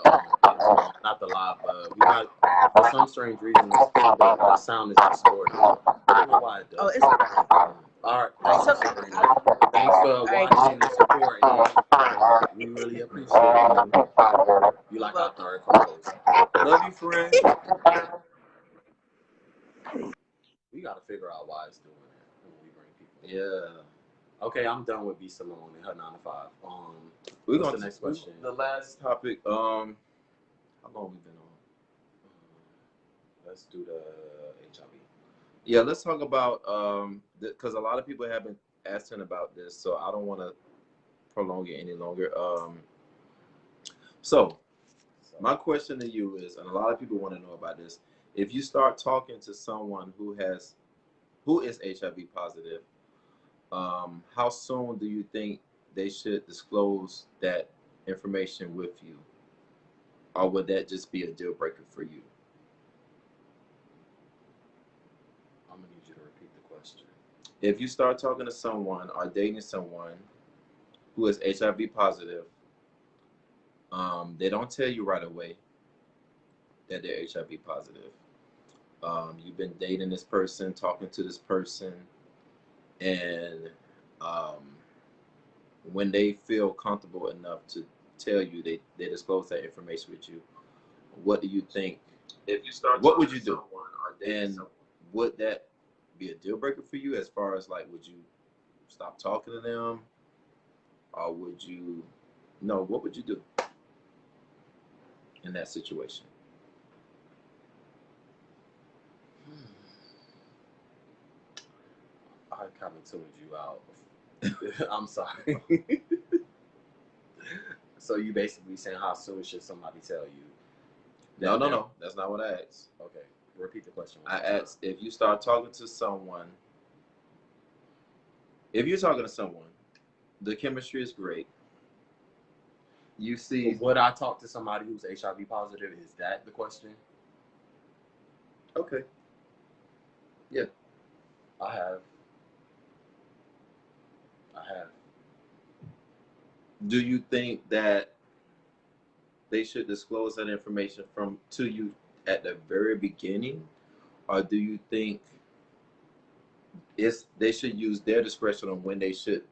not the live, but we got for some strange reason the sound is distorted. I don't know why it Oh, does. it's okay. All right, thanks It's for okay. Sabrina. Thanks for All right. watching and supporting. We really appreciate you. You like our third co-host. Love you, friend. We gotta figure out why it's doing that when we bring people. Yeah. Okay, I'm done with B Simone and her 9 to 5. We're What's gonna the next question? The last topic. How long we been on? Let's do the HIV. Yeah, let's talk about because a lot of people have been asking about this, so I don't want to prolong it any longer. So my question to you is, and a lot of people want to know about this: if you start talking to someone who is HIV positive, how soon do you think they should disclose that information with you, or would that just be a deal breaker for you? I'm gonna need you to repeat the question. If you start talking to someone or dating someone who is HIV positive, they don't tell you right away that they're HIV positive. You've been dating this person, talking to this person, and um, when they feel comfortable enough to tell you, they disclose that information with you. What do you think? If you start, what would you do? And would that be a deal breaker for you? As far as like, would you stop talking to them, or would you? No, what would you do in that situation? I kind of tuned you out. I'm sorry. So you basically saying how soon should somebody tell you? No. That's not what I asked. Okay, repeat the question. I asked if you start talking to someone. If you're talking to someone, the chemistry is great. You see, Would I talk to somebody who's HIV positive? Is that the question? okay, yeah. I have. Do you think that they should disclose that information to you at the very beginning, or do you think they should use their discretion on when they should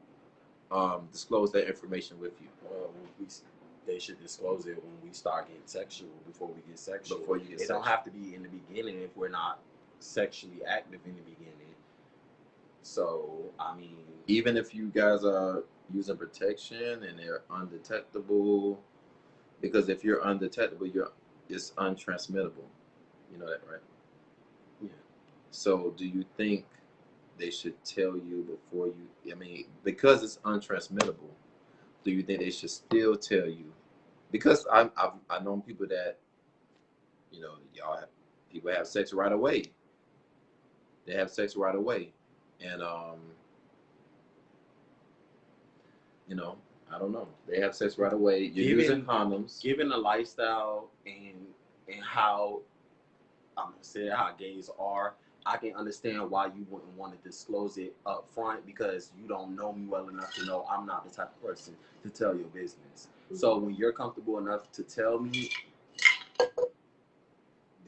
disclose that information with you? Well, they should disclose it when we start getting sexual. Before we get sexual, it don't have to be in the beginning if we're not sexually active in the beginning. So I mean, even if you guys are using protection and they're undetectable, because if you're undetectable, it's untransmittable. You know that, right? Yeah. So do you think they should tell you before you? I mean, because it's untransmittable, do you think they should still tell you? Because I've known people that, people have sex right away. They have sex right away, and I don't know. They have sex right away. You're using condoms. Given the lifestyle and how I'm gonna say how gays are, I can understand why you wouldn't want to disclose it up front because you don't know me well enough to know I'm not the type of person to tell your business. Mm-hmm. So when you're comfortable enough to tell me,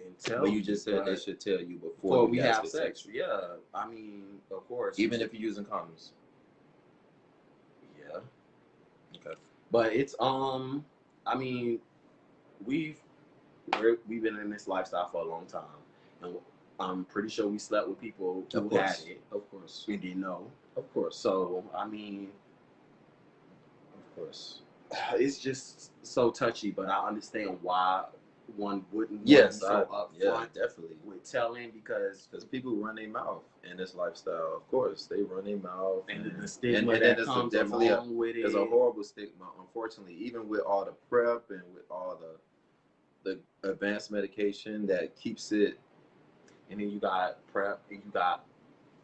Then tell But you just said they but should tell you before before we you guys have get sex. sexual. Yeah, I mean, of course. Even if you're using condoms. Yeah, Okay. but it's I mean, we've we've been in this lifestyle for a long time, and I'm pretty sure we slept with people who had it. Of course. We didn't know. Of course. So I mean, Of course. it's just so touchy. But I understand why one wouldn't Yes, want to be so yeah, upfront definitely. with telling because people run their mouth in this lifestyle. Of course, they run their mouth, and the stigma and that there's comes definitely along with it. there's a horrible stigma, unfortunately, even with all the prep and with all the advanced medication that keeps it. And then you got prep, and you got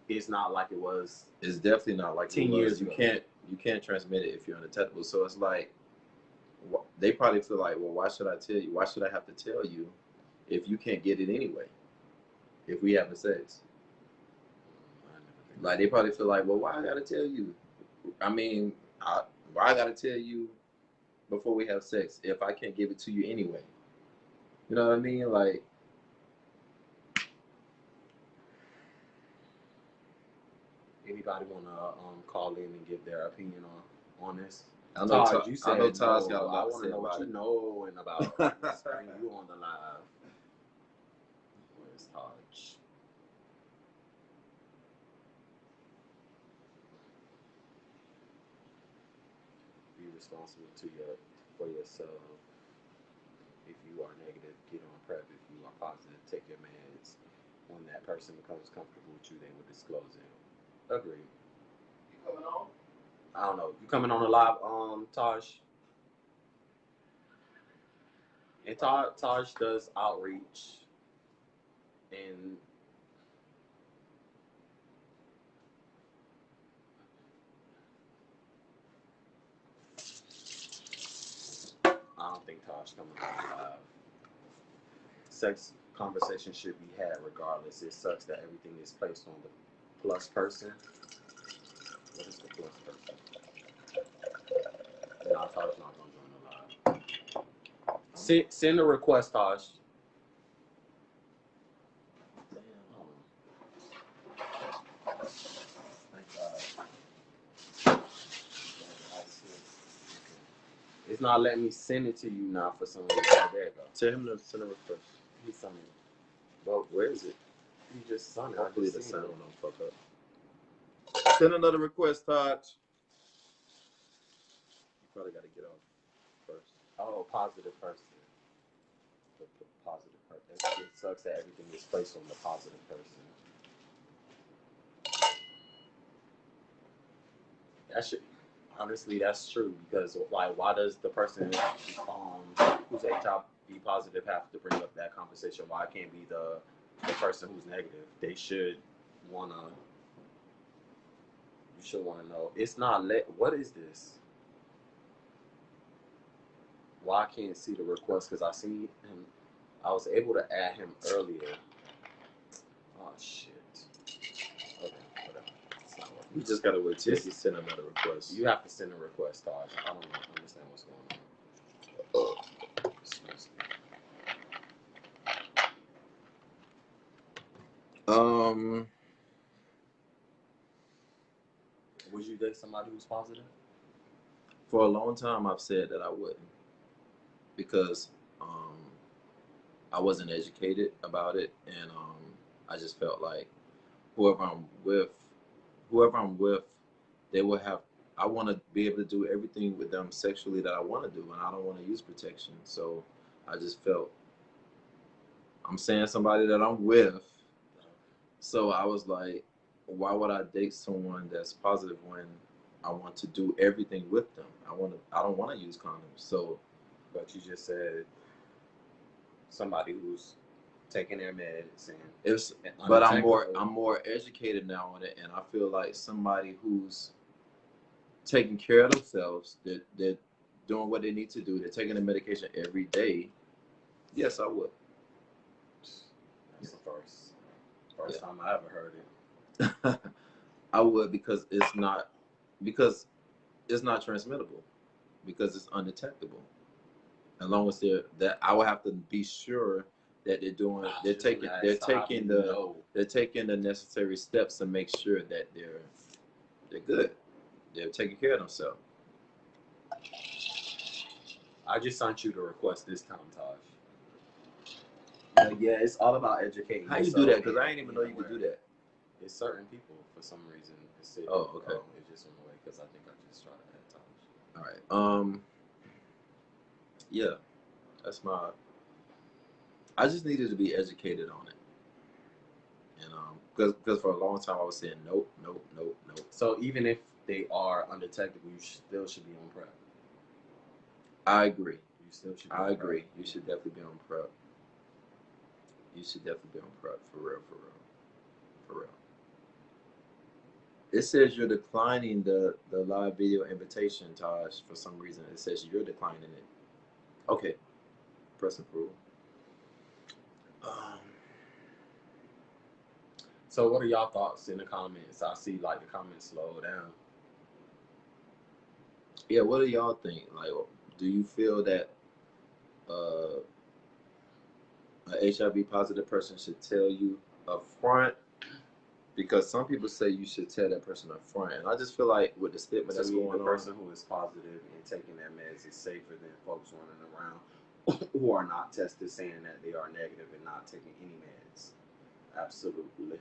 it's not like it was. It's definitely not like 10 it was. years You ago. can't transmit it if you're undetectable. So it's like they probably feel like, well, why should I tell you? Why should I have to tell you if you can't get it anyway? If we having sex, like they probably feel like, well, why I gotta tell you? I mean, why I gotta tell you before we have sex if I can't give it to you anyway? You know what I mean? Like, Anybody want to call in and give their opinion on this? I know Todd, you said I know Todd's no. got a I lot to want say to know what about you it. know and about this thing you on the live. Where's Todd? Be responsible for yourself. If you are negative, get on PrEP. If you are positive, take your meds. When that person becomes comfortable with you, they will disclose it. Agreed. You coming on? I don't know. You coming on the live, Taj? And Taj does outreach, and I don't think Taj coming on live. Sex conversation should be had regardless. It sucks that everything is placed on the plus person. What is the plus person? Nah, Taj not gonna join the live. Send a request, Taj. It's not letting me send it to you now for some reason. Oh, there you go. Tell him to send a request. He's sending it. Well, where is it? He just sent it. Hopefully the sound don't fuck up. Send another request, Todd. You probably got to get off first. Oh, positive person. The positive person. It sucks that everything is placed on the positive person. That should, honestly, that's true because like, why does the person who's HIV positive have to bring up that conversation? Why can't be the person who's negative? They should wanna. You should wanna know. It's not What is this? Why I can't see the request? Because I see him. I was able to add him earlier. Oh shit. Okay, whatever. It's not working. You just gotta wait till he send another request. You have to send a request, Taj. I don't understand what's going on. Excuse me. Would you date somebody who's positive? For a long time, I've said that I wouldn't because I wasn't educated about it, and I just felt like whoever I'm with, they will have. I want to be able to do everything with them sexually that I want to do, and I don't want to use protection. So I just felt I'm saying somebody that I'm with. So I was like, why would I date someone that's positive when I want to do everything with them? I don't want to use condoms. So, but you just said somebody who's taking their meds but I'm more educated now on it, and I feel like somebody who's taking care of themselves, they're doing what they need to do, they're taking the medication every day. Yes, I would. That's the first time I ever heard it. I would because it's not transmittable, because it's undetectable. As long as that I would have to be sure that they're doing. That's how you know. They're taking the necessary steps to make sure that they're good. They're taking care of themselves. I just sent you the request this time, Taj. Yeah, it's all about educating. How you do that? Because I didn't even know you could do that. It's certain people for some reason. It's Oh, okay. It just went away because I think I just tried to add Taj. All right. Yeah, that's my. I just needed to be educated on it, and because for a long time I was saying nope, nope, nope, nope. So even if they are undetectable, you still should be on PrEP. I agree. You still should. I agree. You should definitely be on PrEP. You should definitely be on PrEP for real, for real, for real. It says you're declining the live video invitation, Taj. For some reason, it says you're declining it. Okay, press approve. So what are y'all thoughts in the comments? I see like the comments slow down. Yeah, what do y'all think? Like, do you feel that a HIV positive person should tell you up front? Because some people say you should tell that person up front, and I just feel like with the stigma that's going on, the person who is positive and taking their meds is safer than folks running around who are not tested, saying that they are negative and not taking any meds. Absolutely.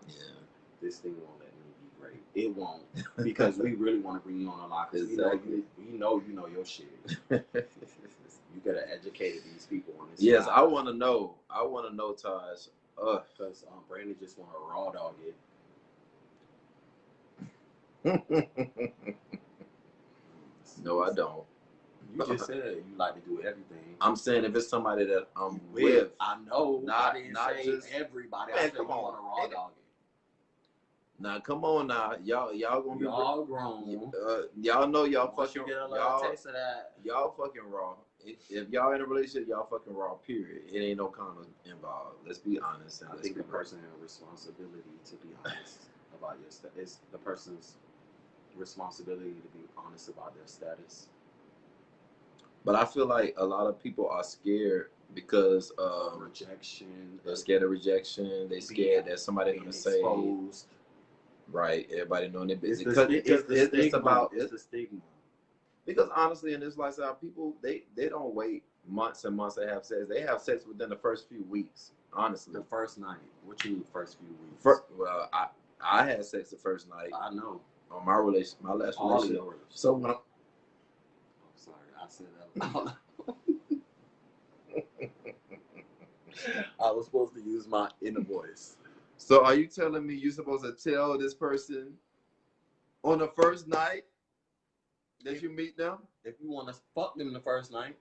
Yeah. This thing won't let me be great. It won't, because we really want to bring you on a lot. Exactly. We know you know your shit. You gotta educate these people on this. Yes, I want to know. I want to know, Taj. Because Brandon just want to raw dog it. No, I don't. You just said you like to do everything. I'm saying if it's somebody that I'm with. I know. Not I didn't not say just everybody. Man, I said come you on. want to raw dog it. Now come on now, y'all gonna be y'all grown. Y'all know y'all Once fucking you get a little taste of that. Y'all fucking raw. If y'all in a relationship, y'all fucking raw. Period. It ain't no condom involved. Let's be honest. I think the person has a responsibility to be honest about your status. It's the person's responsibility to be honest about their status. But I feel like a lot of people are scared because of rejection. They're scared of rejection. They're scared that somebody's gonna say. Exposed. Right, everybody knowing their business. It's about the stigma. Because honestly, in this lifestyle, people they don't wait months and months to have sex. They have sex within the first few weeks. Honestly, the first night. What you mean, first few weeks? Well, I had sex the first night. I know. On my last relationship. So when I'm sorry, I said that. I was supposed to use my inner voice. So are you telling me you're supposed to tell this person on the first night that you meet them? If you want to fuck them the first night.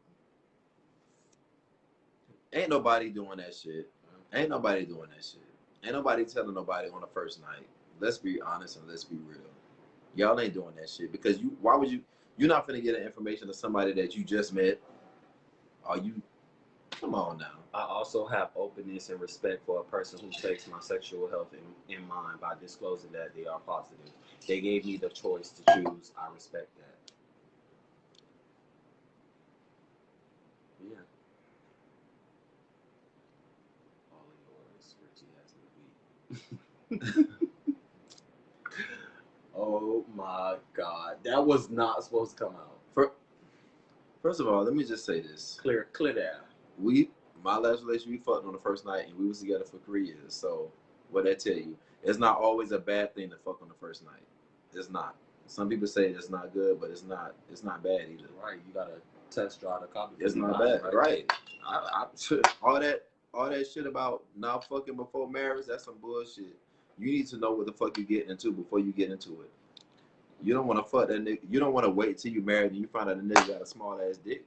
Ain't nobody doing that shit. Ain't nobody doing that shit. Ain't nobody telling nobody on the first night. Let's be honest and let's be real. Y'all ain't doing that shit because you're not finna get the information to somebody that you just met. Are you? Come on now. I also have openness and respect for a person who takes my sexual health in mind by disclosing that they are positive. They gave me the choice to choose. I respect that. Yeah. All of yours, Richie has me weak. Oh my God. That was not supposed to come out. First of all, let me just say this. Clear that. My last relationship, we fucked on the first night, and we was together for 3 years. So, what that tell you? It's not always a bad thing to fuck on the first night. It's not. Some people say it's not good, but it's not bad either. Right. You gotta test drive the copy. It's not bad. Right. All that shit about not fucking before marriage, that's some bullshit. You need to know what the fuck you get into before you get into it. You don't want to fuck that nigga. You don't want to wait till you married and you find out the nigga got a small ass dick.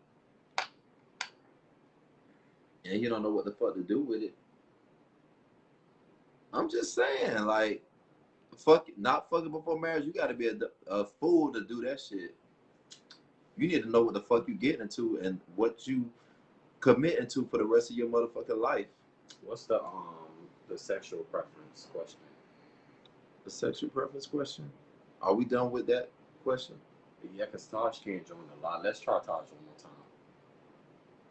And you don't know what the fuck to do with it. I'm just saying, like, not fucking before marriage. You got to be a fool to do that shit. You need to know what the fuck you get into and what you commit into for the rest of your motherfucking life. What's the sexual preference question? The sexual preference question? Are we done with that question? Yeah, because Taj can't join a lot. Let's try Taj one more time.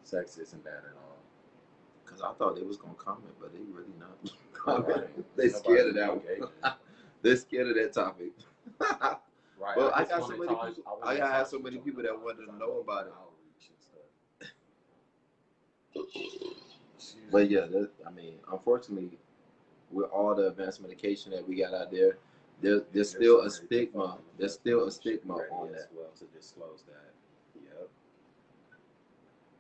Sex isn't bad at all. Cause I thought they was gonna comment, but they really not. Right. They scared of that Nobody one. They're scared of that topic. Right. Well, I just got so wanna many charge- people. wanna I got charge so you many join people the that line wanted to 'cause I know about it. outreach and stuff. Excuse But me. yeah, I mean, unfortunately, with all the advanced medication that we got out there, there's still a stigma. There's still a stigma on as that. well to disclose that. Yep.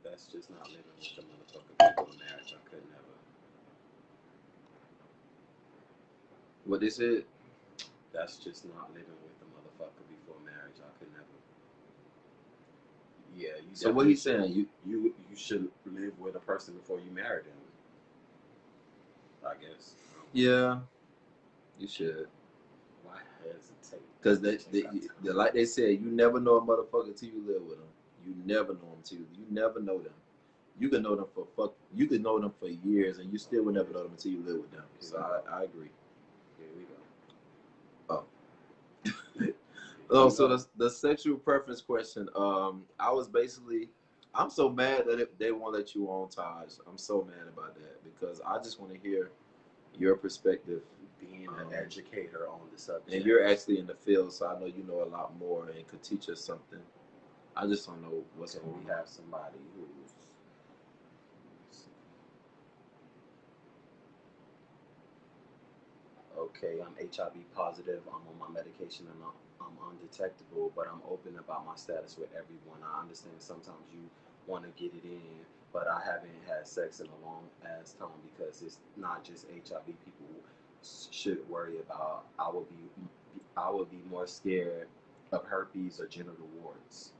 That's just not living with the motherfucker before marriage. I could never. What they said. That's just not living with the motherfucker before marriage. I could never. Yeah, you. So what he's saying, you should live with a person before you marry them. I guess. yeah, you should. Why hesitate? Because they like they said, you never know a motherfucker till you live with them. You never know them till you never know them. You can know them You can know them for years, and you still will never know them until you live with them. So I agree. Here we Oh. go. Oh, so the sexual preference question. I was basically, I'm so mad that they won't let you on, Taj. I'm so mad about that because I just want to hear your perspective. Being an educator on the subject, and you're actually in the field, so I know you know a lot more and could teach us something. I just don't know what's going on. We have somebody who's okay. I'm HIV positive. I'm on my medication and I'm undetectable, but I'm open about my status with everyone. I understand sometimes you want to get it in, but I haven't had sex in a long ass time because it's not just HIV people should worry about. I would be more scared of herpes or genital warts.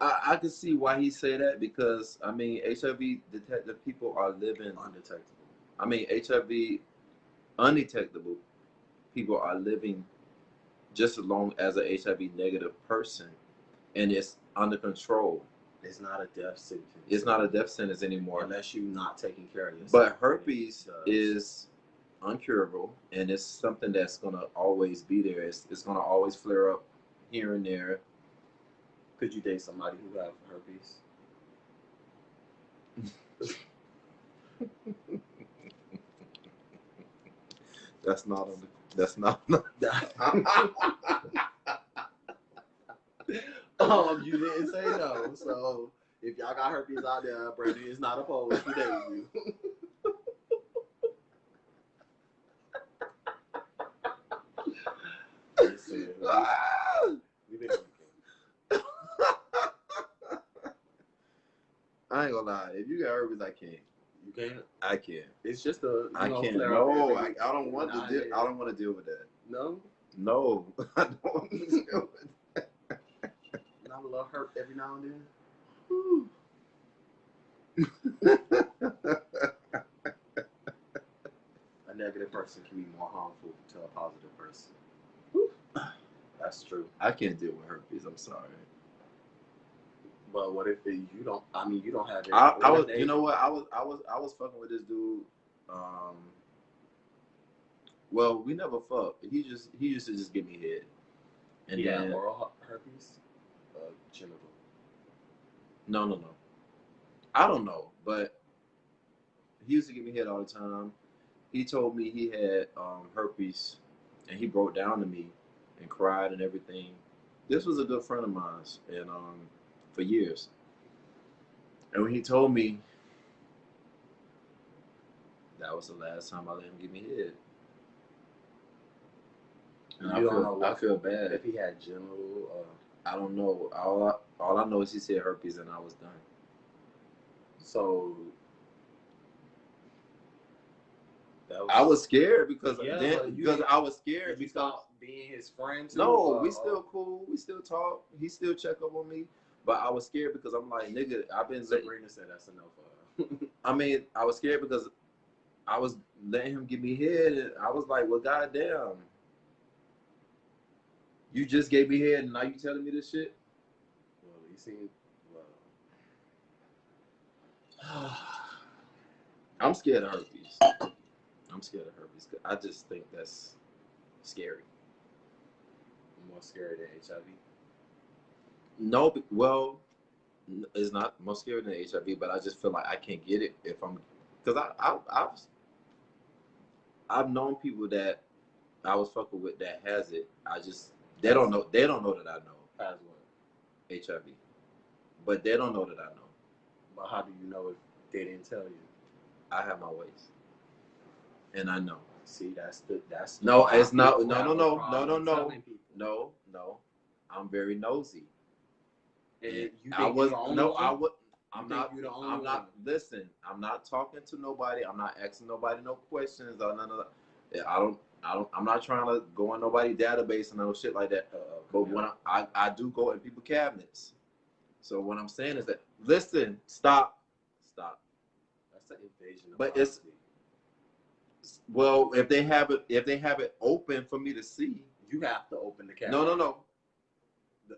I can see why he say that because I mean HIV detected people are living undetectable. I mean HIV undetectable people are living just as long as an HIV negative person, and it's under control. It's not a death sentence. It's not a death sentence anymore unless you're not taking care of yourself. But herpes is uncurable, and it's something that's gonna always be there. It's gonna always flare up here and there. Could you date somebody who have herpes? That's not on the. That's not. You didn't say no. So if y'all got herpes out there, Brady is not opposed to dating you. I ain't gonna lie. If you got herpes, I can't. You can't. I can't. It's just a. I can't. No, I don't want to deal. I don't want to deal with that. No. No, I don't want to deal with that. Not a little hurt every now and then. A negative person can be more harmful to a positive person. That's true. I can't deal with herpes. I'm sorry. But what if you don't? I mean, you don't have it. I was. You know what? I was fucking with this dude. Well, we never fucked. He used to just give me head. And then oral herpes, genital. No. I don't know, but he used to give me head all the time. He told me he had herpes, and he broke down to me and cried and everything. This was a good friend of mine, and for years. And when he told me, that was the last time I let him give me head. And I feel bad. If he had genital, I don't know. All I know is he said herpes, and I was done. So I was scared because I was scared because being his friend. Too, no, we still cool. We still talk. He still check up on me. But I was scared because I'm like, nigga, I've been. Sabrina said that's enough for her. I mean, I was scared because I was letting him give me head, and I was like, well, goddamn. You just gave me head, and now you telling me this shit? Well, you seem well. I'm scared of herpes. I just think that's scary. More scary than HIV? No, well, It's not more scary than HIV, but I just feel like I can't get it if I'm, because I've known people that I was fucking with that has it. I just they don't know that I know As what? HIV, but they don't know that I know. But how do you know if they didn't tell you? I have my ways, and I know. See, that's No, why it's not. people No, have no, a no, no, problem no, telling people. no. I'm very nosy. And you I think was you're the only no, one? I would. You I'm think not. you're the only I'm not. one? Listen, I'm not talking to nobody. I'm not asking nobody no questions or none of that. I don't. I'm not trying to go on nobody's database and no shit like that. But when I do go in people's cabinets. So what I'm saying is that listen, stop. That's an invasion of But privacy. well, if they have it open for me to see. You have to open the cabinet. No.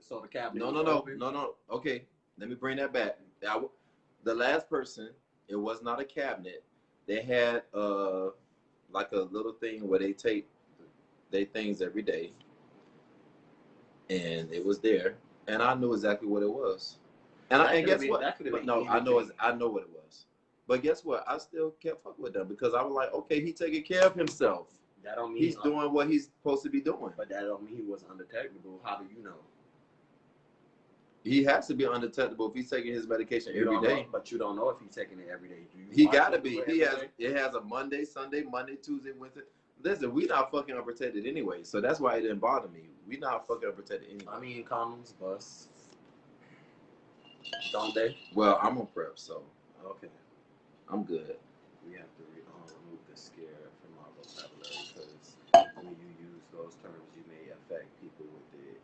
So the cabinet. No. Okay, let me bring that back. The last person, it was not a cabinet. They had like a little thing where they tape their things every day, and it was there, and I knew exactly what it was. And guess what? But no, I know what it was. But guess what? I still kept fucking with them because I was like, okay, he taking care of himself. That don't mean he's doing what he's supposed to be doing. But that don't mean he was undetectable. How do you know? He has to be undetectable if he's taking his medication every day. But you don't know if he's taking it every day. He gotta be. It has a Monday, Tuesday, Wednesday. Listen, we not fucking unprotected anyway, so that's why it didn't bother me. We not fucking unprotected anyway. I mean, condoms bust, don't they? Well, I'm on PrEP, so okay, I'm good. We have to remove the scare from our vocabulary because when you use those terms, you may affect people with it.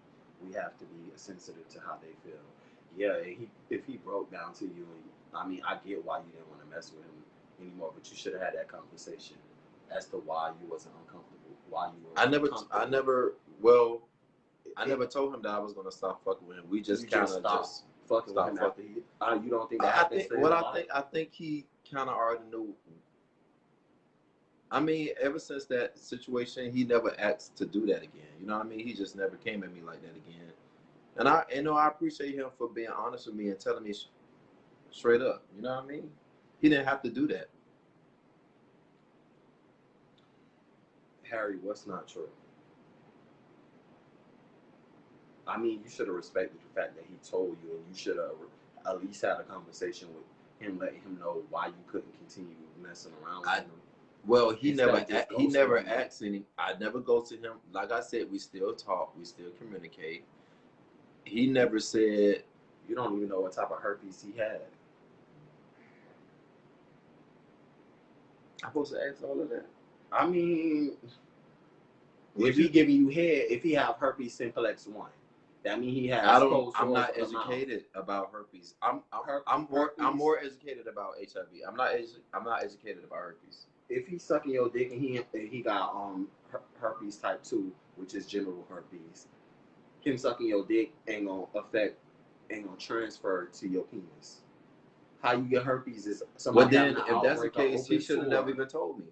We have to be sensitive to how they feel. Yeah, if he broke down to you, and I mean, I get why you didn't want to mess with him anymore, but you should have had that conversation as to why you wasn't uncomfortable, why you were. I never told him that I was gonna stop fucking with him. We just kind of just fucking with him after he. You don't think that happened? I think he kind of already knew. I mean, ever since that situation, he never asked to do that again. You know what I mean? He just never came at me like that again. And I appreciate him for being honest with me and telling me straight up. You know what I mean? He didn't have to do that. Harry, what's not true? I mean, you should have respected the fact that he told you, and you should have at least had a conversation with him, letting him know why you couldn't continue messing around with him. Well, he never asked any. I never go to him. Like I said, we still talk, we still communicate. He never said. You don't even know what type of herpes he had. I'm supposed to ask all of that. I mean, if he giving you head, if he have herpes simplex 1, that means he has. I'm not educated about herpes. I'm more educated about HIV. I'm not educated about herpes. If he's sucking your dick and he got herpes type 2, which is genital herpes, him sucking your dick ain't gonna transfer to your penis. How you get herpes is somebody. But then, if that's the case, he should have never even told me.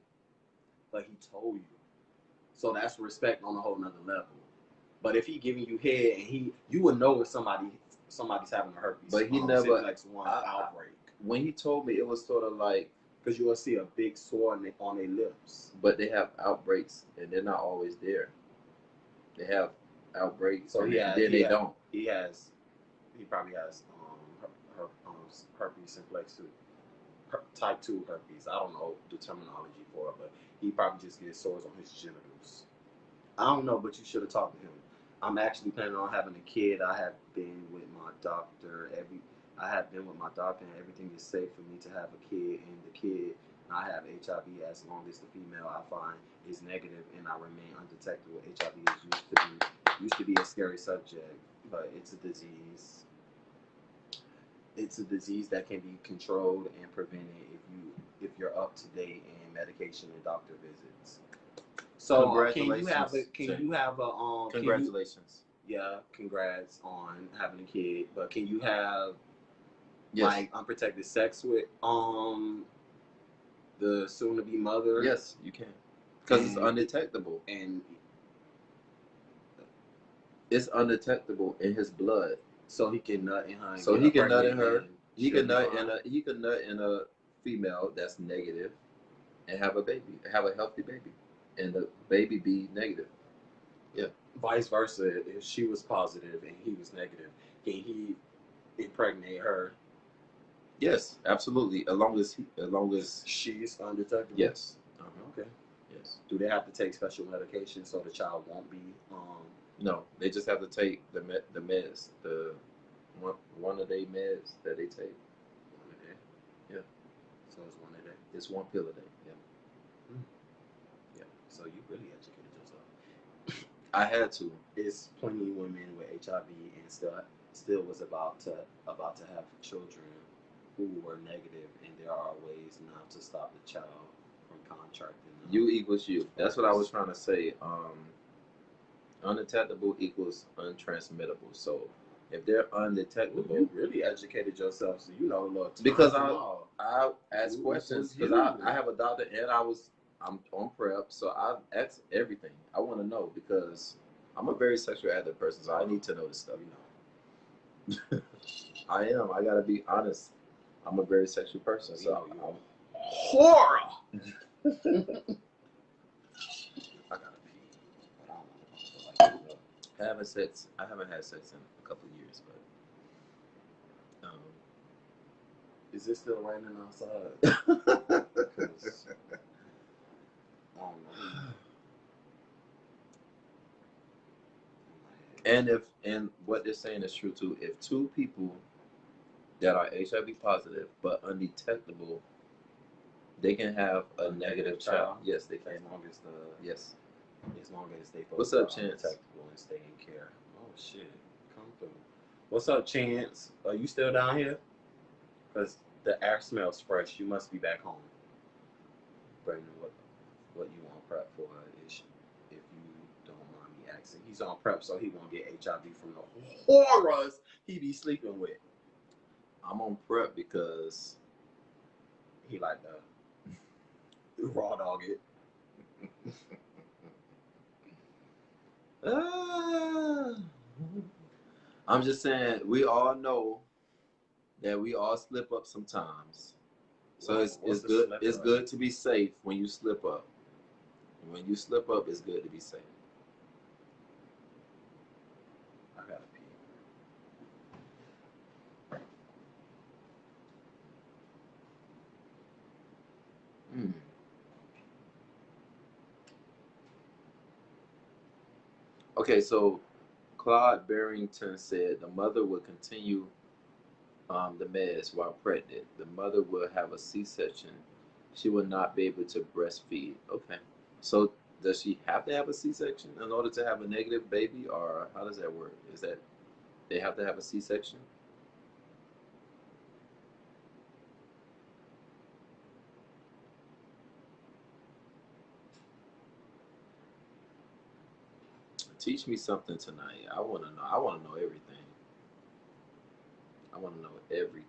But he told you, so that's respect on a whole nother level. But if he giving you head and you would know if somebody's having a herpes. But he never outbreak. When he told me, it was sort of like because you will see a big sore on their lips. But they have outbreaks and they're not always there. They have outbreaks, so they don't. He probably has herpes simplex 2, type 2 herpes. I don't know the terminology for it, but he probably just gets sores on his genitals. I don't know, but you should have talked to him. I'm actually planning on having a kid. I have been with my doctor and everything is safe for me to have a kid, and the kid, I have HIV as long as the female I find is negative and I remain undetected with HIV. Used to be a scary subject, but it's a disease. It's a disease that can be controlled and prevented if you're up to date in medication and doctor visits. So congratulations. Congrats on having a kid. But can you have like unprotected sex with the soon-to-be mother? Yes, you can. Because it's undetectable. And it's undetectable in his blood. So he can nut in her. And So get he her can nut in pregnant her. and He she'll can be nut fine. in a female that's negative and have a baby, have a healthy baby, and the baby be negative. Yeah. Vice versa, if she was positive and he was negative, can he impregnate her? Yes, absolutely. As long as She's undetectable. yes. Okay. Yes. Do they have to take special medication so the child won't be? No, they just have to take the meds, the one of their meds that they take. One a day. Yeah. So it's one a day. It's one pill a day. Yeah. Yeah. So you really educated yourself. I had to. It's plenty of women with HIV and still was about to have children who were negative, and there are ways now to stop the child from contracting. U equals U. That's what I was trying to say. Undetectable equals untransmittable. So if they're undetectable, you really educated yourself, so you know a little. Because I asked questions because I have a doctor and I'm on prep, so I asked everything. I want to know because I'm a very sexually active person, so I need to know this stuff. You know, I am. I gotta be honest. I'm a very sexual person, so I'm horror. I gotta pee. But I don't know. I haven't had sex in a couple of years, but is it still raining outside? Because I don't know. and what they're saying is true too. If two people that are HIV positive but undetectable, they can have a negative child. Yes, they can. As long as yes. As long as they both What's up, are Chance? undetectable and stay in care. Oh shit, come through. What's up, Chance? Are you still down here? Because the air smells fresh. You must be back home. Brandon, what you want prep for is, if you don't mind me asking, he's on prep so he won't get HIV from the horrors he be sleeping with. I'm on prep because he like to raw dog it. I'm just saying we all know that we all slip up sometimes. So it's good. It's good to be safe when you slip up. When you slip up, it's good to be safe. I gotta pee. Okay, so Claude Barrington said the mother would continue the meds while pregnant. The mother will have a C-section. She will not be able to breastfeed. Okay. So does she have to have a C-section in order to have a negative baby, or how does that work? Is that they have to have a C-section? Teach me something tonight. I want to know. I want to know everything. I want to know everything.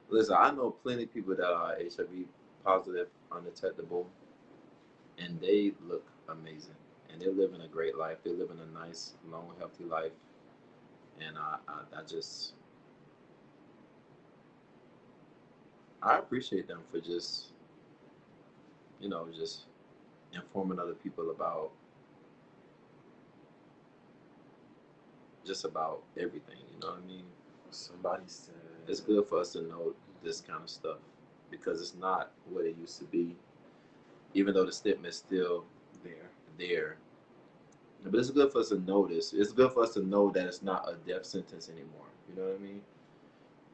Listen, I know plenty of people that are HIV positive, undetectable, and they look amazing. And they're living a great life. They're living a nice, long, healthy life. And I just, I appreciate them for just, just informing other people about just about everything. You know what I mean? Somebody said it's good for us to know this kind of stuff because it's not what it used to be. Even though the stigma is still there. But it's good for us to know this. It's good for us to know that it's not a death sentence anymore. You know what I mean?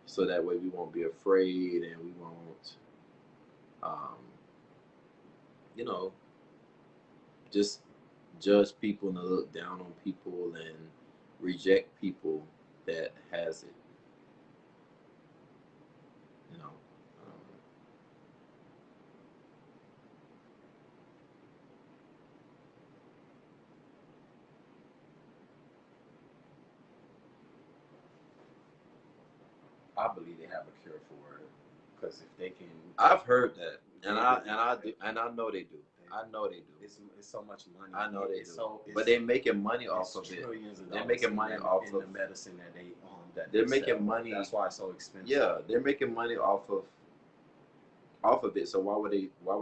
So that way we won't be afraid and we won't, just judge people and look down on people and reject people that has it. You know. I believe they have a cure for it. Because if they can, I've heard that, and I know they do. I know they do. it's so much money. I know they It's do. so, But they're making money off of it. trillions of They're dollars making money off in of the medicine that they They're they making sell. money. That's why it's so expensive. Yeah, they're making money off of it. So why would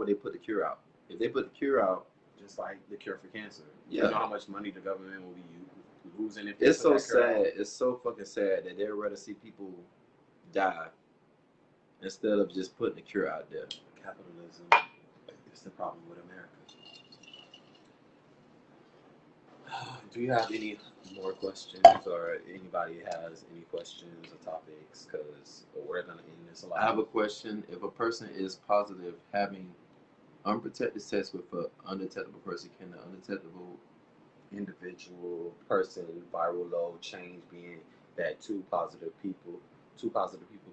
they put the cure out? If they put the cure out, Just like the cure for cancer. Yeah. You know how much money the government will be losing if they it's put so that cure out? sad. It's so fucking sad that they'd rather see people die instead of just putting the cure out there. Capitalism is the problem with America. Do you have any more questions, or anybody has any questions or topics? Because we're gonna end this live. I have a question. If a person is positive having unprotected sex with an undetectable person, can the undetectable individual person viral load change being that two positive people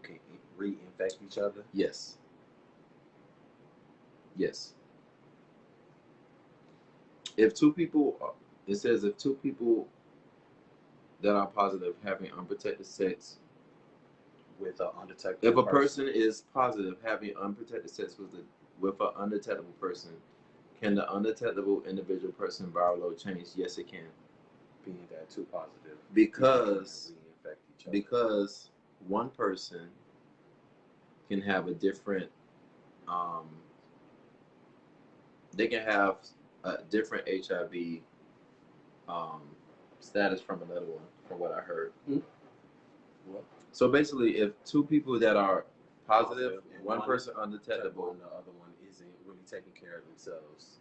can reinfect each other? Yes. Yes. If two people, it says if two people that are positive having unprotected sex with an undetectable if a person is positive having unprotected sex with an undetectable person, can the undetectable individual person viral load change? Yes, it can. Being that two positive. Because reinfect each other. because one person can have a different they can have a different HIV status from another one, from what I heard. What? So basically, if two people that are positive and one person undetectable, and the other one isn't really taking care of themselves,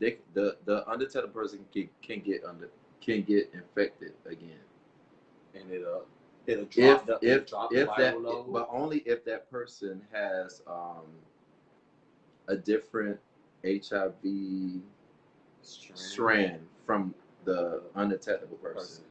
the undetectable person can get infected again, and it'll drop if the viral that load. but only if that person has a different HIV strand from the undetectable person.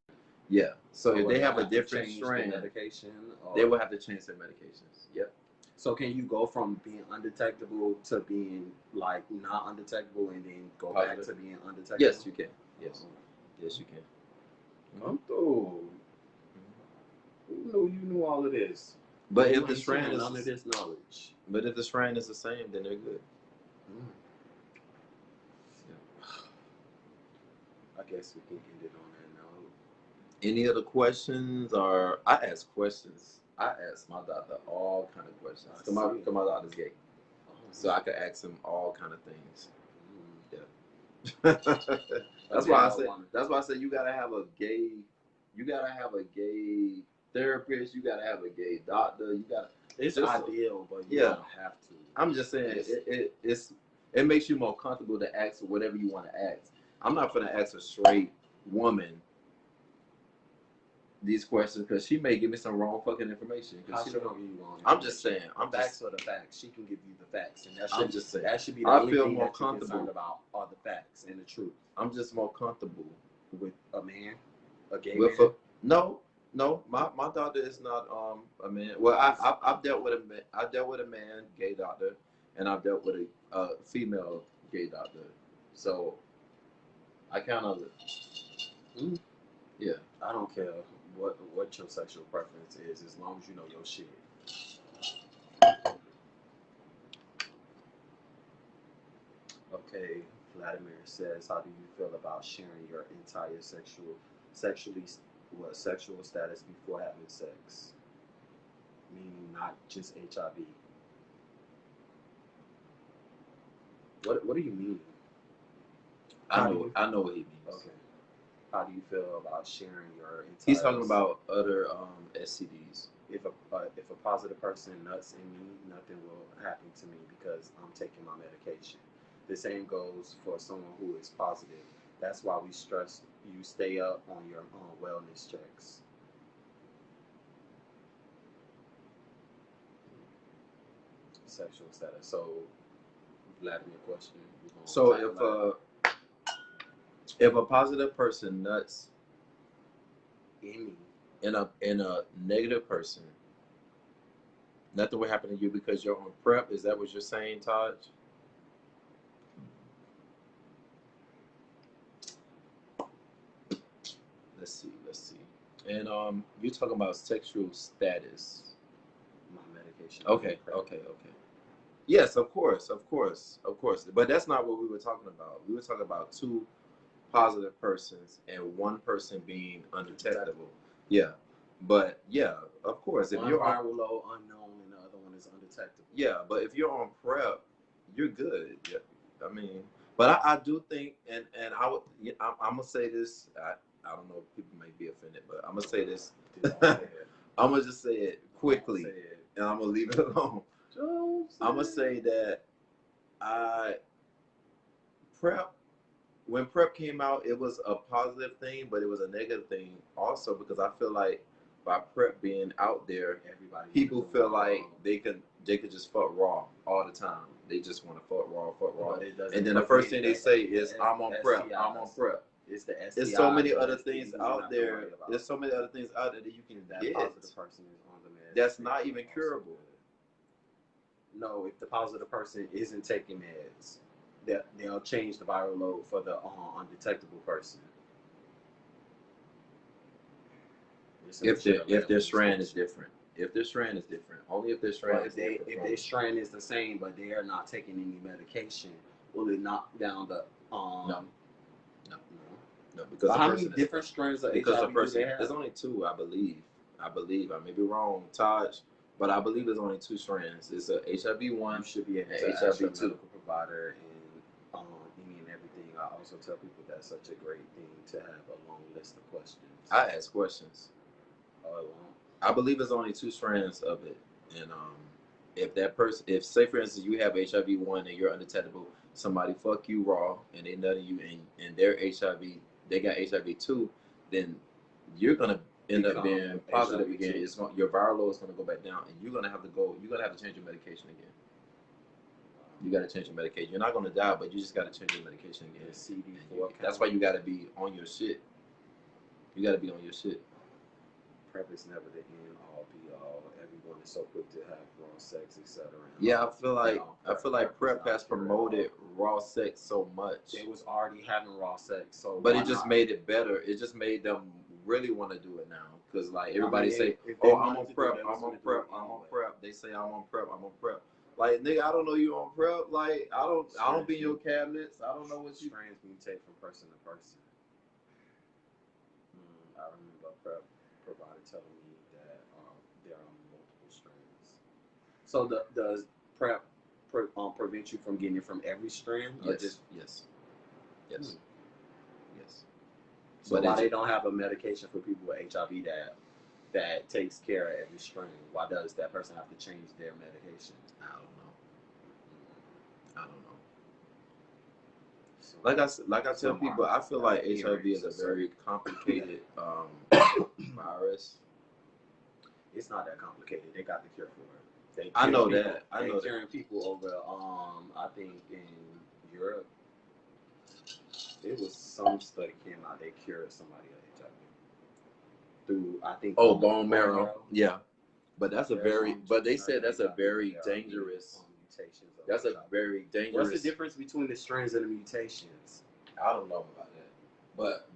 Yeah. So if they have a different strand, medication, they will have to change their medications. Yep. So can you go from being undetectable to being like not undetectable and then go back to being undetectable? Yes, you can. Yes. Yes, you can. Come through. Who knew you knew all of this? But if the strand is none of this knowledge. But if the strand is the same, then they're good. I guess we can end it on that note. Any other questions? Or I ask questions. I ask my doctor all kind of questions. Cause my doctor's gay, so I could ask him all kind of things. Yeah. That's why I said you gotta have a gay. You gotta have a gay therapist. You gotta have a gay doctor. You gotta. It's ideal, but you don't have to. I'm just saying it makes you more comfortable to ask whatever you want to ask. I'm not gonna ask a straight woman these questions because she may give me some wrong fucking information. How she gonna give you wrong? I'm just saying. Facts are the facts. She can give you the facts, and I'm just saying. That should be the I only feel thing more that you're comfortable concerned about are the facts and the truth. I'm just more comfortable with a man, a gay man. No. My doctor is not a man. Well, I've dealt with a man. I dealt with a man gay doctor, and I've dealt with a female gay doctor. So I kind of yeah. I don't care what your sexual preference is, as long as you know your shit. Okay, Vladimir says, how do you feel about sharing your entire sexual status before having sex? Meaning not just HIV. What do you mean? I know what he means. Okay. How do you feel about sharing your entire? He's talking about other STDs. If a positive person nuts in me, nothing will happen to me because I'm taking my medication. The same goes for someone who is positive. That's why we stress you stay up on your wellness checks. Sexual status. So, Vladimir, question. So if a positive person nuts in a negative person, nothing will happen to you because you're on PrEP. Is that what you're saying, Taj? Let's see. And you're talking about sexual status. My medication. Okay, okay, okay. Yes, of course, of course, of course. But that's not what we were talking about. We were talking about two positive persons and one person being undetectable. Yeah. But yeah, of course, if One you're on, viral load unknown and the other one is undetectable. yeah, but if you're on prep, you're good. Yeah. I mean, but I do think, and I would, I'm gonna say this. I don't know if people may be offended, but I'm gonna say this. I'm gonna just say it quickly, and I'm gonna leave it alone. I'm gonna say that I prep when prep came out, it was a positive thing, but it was a negative thing also because I feel like by prep being out there, Everybody people feel like they could just fuck raw all the time. They just want to fuck raw, and then the first thing they say is I'm on prep. I'm on prep. It's the STI. There's so many other things out there. There's so many other things out there that you can that get. positive person is on the med. That's not even curable. No, if the positive person isn't taking meds, they'll change the viral load for the undetectable person. If their strand is different. If their strand is different. Only if their strand is different. If their strand is the same but they are not taking any medication, will it knock down the No, because but how many different strands of because HIV the person do they have? there's only two, I believe. I may be wrong, Taj, but I believe there's only two strands. It's a HIV-1. You should be able and to ask your HIV-2. medical provider and any and everything. I also tell people that's such a great thing to have a long list of questions. I ask questions. Oh, it won't. I believe there's only two strands of it, and if that person, if say for instance you have HIV-1 and you're undetectable, somebody fuck you raw and they nutting you and their HIV, they got HIV-2, then you're gonna end up being positive HIV-2. again. Your viral load is gonna go back down, and you're gonna have to change your medication again. You got to change your medication. You're not gonna die, but you just got to change your medication again. CD4. That's why you got to be on your shit. You got to be on your shit. PrEP is never the end all be all. Everyone is so quick to have raw sex, etc. Yeah, I feel like PrEP has promoted raw sex so much. They was already having raw sex, so but it just made it better. It just made them really want to do it now because like everybody say, "Oh, I'm on PrEP. I'm on PrEP. I'm on PrEP." They say, "I'm on PrEP. I'm on PrEP." Like nigga, I don't know you on PrEP. Like I don't be in your cabinets. I don't know what you. Strands mutate from person to person. I remember a PrEP provider telling me that there are multiple strands. So does PrEP prevent you from getting it from every strand? Yes. So why they don't have a medication for people with HIV that takes care of every strain? Why does that person have to change their medication? I don't know. So, like I tell people, I feel like HIV is a very complicated virus. It's not that complicated. They got the cure for it. I know that. They're curing people over. I think in Europe, it was some study came out. They cured somebody of HIV through bone marrow. Yeah, but that's but they said that's a very dangerous. That's a very dangerous. What's the difference between the strains and the mutations? I don't know about that.